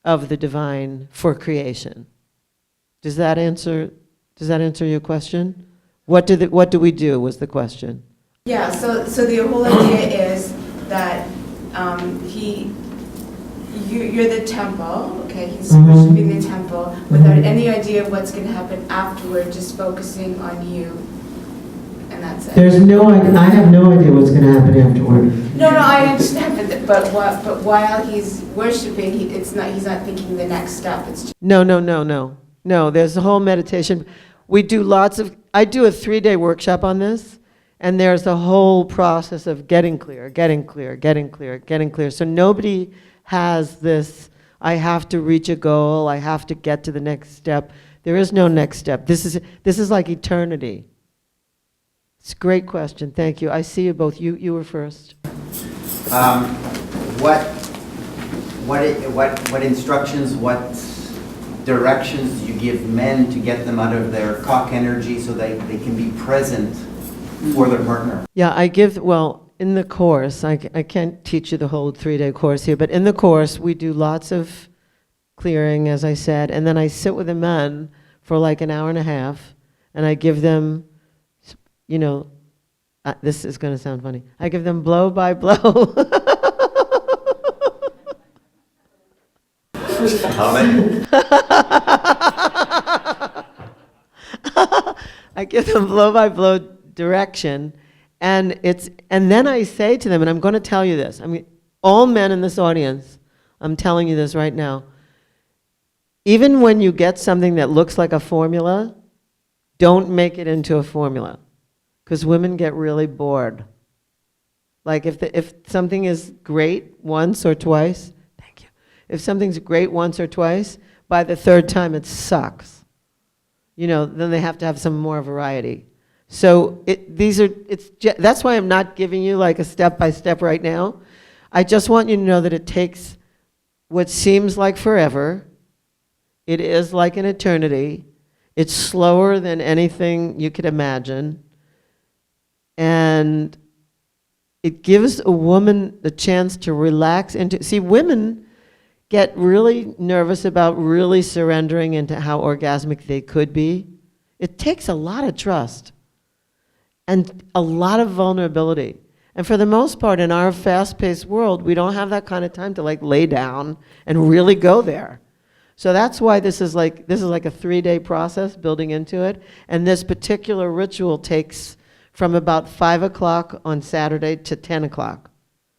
of the divine for creation. Does that answer your question? What do we do was the question. Yeah, so the whole idea is that you're the temple, okay, he's worshiping the temple without any idea of what's going to happen afterward, just focusing on you. and that's it. There's no, I have no idea what's going to happen afterward. No, I understand, but while he's worshiping, he's not thinking the next step. It's just No, there's a whole meditation. We do I do a 3-day workshop on this, and there's a whole process of getting clear. So nobody has this, I have to reach a goal, I have to get to the next step. There is no next step. This is like eternity. It's a great question, thank you. I see you both. You were first. What instructions, what directions do you give men to get them out of their cock energy so they can be present for their partner? Yeah, in the course, I can't teach you the whole 3-day course here, but in the course, we do lots of clearing, as I said, and then I sit with the men for like an hour and a half, and I give them, this is going to sound funny, I give them blow by blow. I give them blow by blow direction, and then I say to them, and I'm going to tell you this. I mean, all men in this audience, I'm telling you this right now. Even when you get something that looks like a formula, don't make it into a formula, because women get really bored. Like if something is great once or twice, thank you. If something's great once or twice, by the third time it sucks. Then they have to have some more variety. So that's why I'm not giving you like a step-by-step right now. I just want you to know that it takes what seems like forever. It is like an eternity. It's slower than anything you could imagine. And it gives a woman the chance to relax into, see, women get really nervous about really surrendering into how orgasmic they could be. It takes a lot of trust and a lot of vulnerability. And for the most part, in our fast-paced world, we don't have that kind of time to like lay down and really go there. So that's why this is like a 3-day process building into it. And this particular ritual takes from about 5 o'clock on Saturday to 10 o'clock.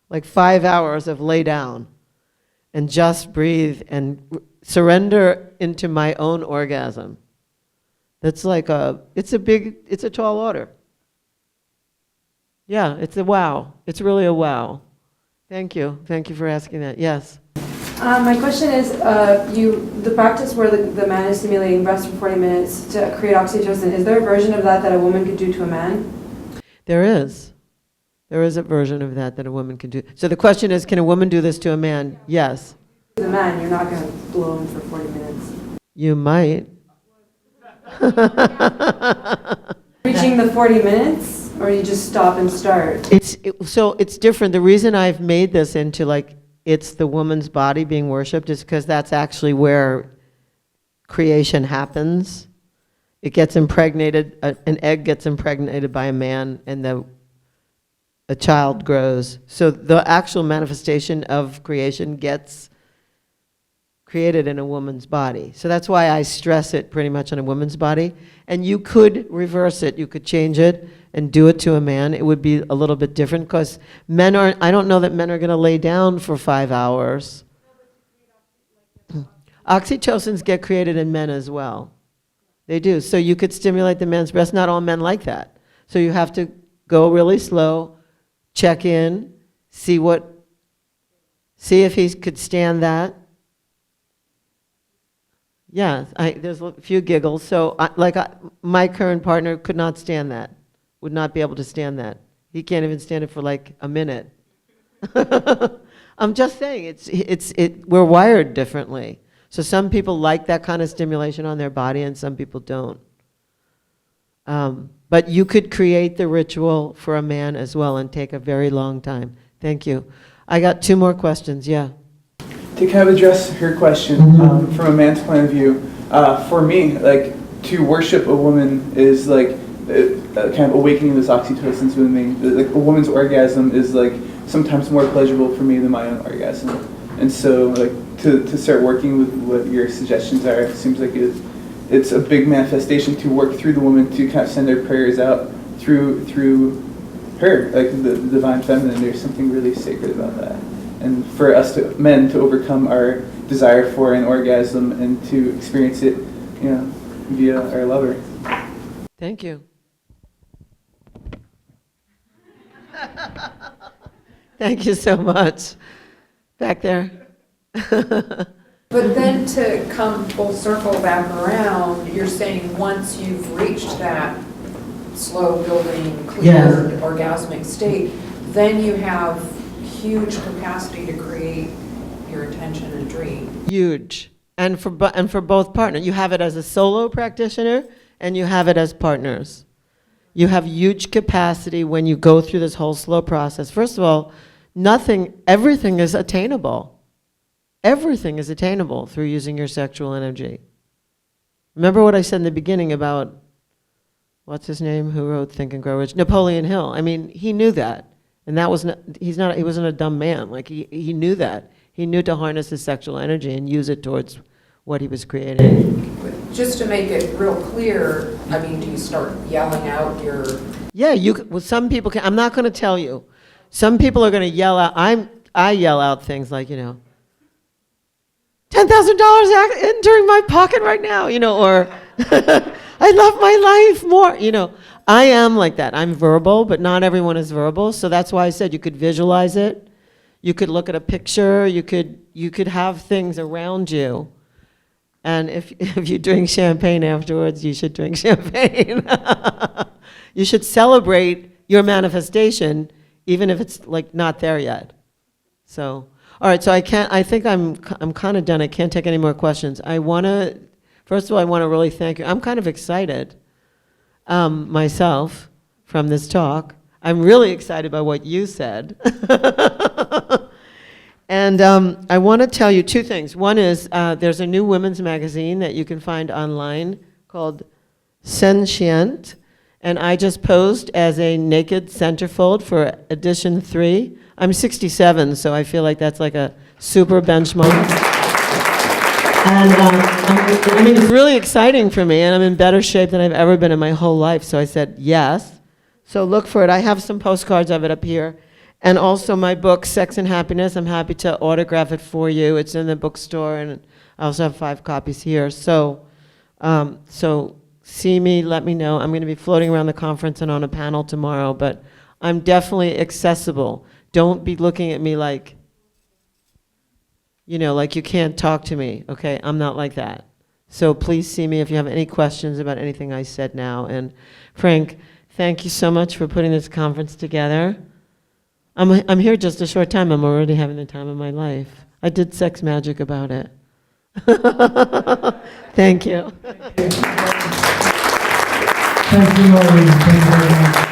Like 5 hours of lay down and just breathe and surrender into my own orgasm. That's like it's a tall order. Yeah, it's a wow. It's really a wow. Thank you. Thank you for asking that. Yes. My question is, the practice where the man is stimulating breast for 40 minutes to create oxytocin, is there a version of that a woman could do to a man? There is. There is a version of that a woman can do. So the question is, can a woman do this to a man? Yes. The man, you're not going to blow him for 40 minutes. You might. Reaching the 40 minutes, or you just stop and start? So it's different. The reason I've made this into like, it's the woman's body being worshipped is because that's actually where creation happens. It gets impregnated, an egg gets impregnated by a man, and a child grows. So the actual manifestation of creation gets created in a woman's body. So that's why I stress it pretty much on a woman's body. And you could reverse it. You could change it and do it to a man. It would be a little bit different because I don't know that men are going to lay down for 5 hours. Oxytocins get created in men as well. They do. So you could stimulate the man's breast. Not all men like that. So you have to go really slow, check in, see if he could stand that. Yeah, there's a few giggles. So my current partner could not stand that, would not be able to stand that. He can't even stand it for like a minute. I'm just saying, we're wired differently. So some people like that kind of stimulation on their body and some people don't. But you could create the ritual for a man as well and take a very long time. Thank you. I got 2 more questions, yeah. To kind of address her question from a man's point of view, for me, like, to worship a woman is like kind of awakening this oxytocin within me. Like, a woman's orgasm is like sometimes more pleasurable for me than my own orgasm. And so, like, to start working with what your suggestions are, it seems like it's a big manifestation to work through the woman to kind of send their prayers out through her, like the divine feminine. There's something really sacred about that. And for us men to overcome our desire for an orgasm and to experience it, via our lover. Thank you. Thank you so much. Back there. But then to come full circle back around, you're saying once you've reached that slow building, cleared, orgasmic state, then you have huge capacity to create your intention and dream. Huge. And for both partners. You have it as a solo practitioner and you have it as partners. You have huge capacity when you go through this whole slow process. First of all, everything is attainable. Everything is attainable through using your sexual energy. Remember what I said in the beginning about, what's his name, who wrote Think and Grow Rich? Napoleon Hill. I mean, he knew that. And that was he wasn't a dumb man. Like, he knew that. He knew to harness his sexual energy and use it towards what he was creating. Just to make it real clear, I mean, do you start yelling out your... Yeah, some people can. I'm not going to tell you. Some people are going to yell out. I yell out things like, $10,000 entering my pocket right now, or I love my life more, I am like that. I'm verbal, but not everyone is verbal. So that's why I said you could visualize it. You could look at a picture. You could have things around you. And if you drink champagne afterwards, you should drink champagne. You should celebrate your manifestation, even if it's like not there yet. So, all right. So I think I'm kind of done. I can't take any more questions. First of all, I want to really thank you. I'm kind of excited myself from this talk. I'm really excited by what you said. And I want to tell you two things. One is there's a new women's magazine that you can find online called Sentient. And I just posed as a naked centerfold for edition 3. I'm 67, so I feel like that's like a super benchmark. And it's really exciting for me, and I'm in better shape than I've ever been in my whole life. So I said yes. So look for it. I have some postcards of it up here. And also my book, Sex and Happiness. I'm happy to autograph it for you. It's in the bookstore, and I also have 5 copies here. So see me, let me know. I'm going to be floating around the conference and on a panel tomorrow, but I'm definitely accessible. Don't be looking at me like, like you can't talk to me, okay? I'm not like that. So please see me if you have any questions about anything I said now. And Frank, thank you so much for putting this conference together. I'm here just a short time. I'm already having the time of my life. I did sex magic about it. Thank you. Thank you, Laurie. Thank you very much.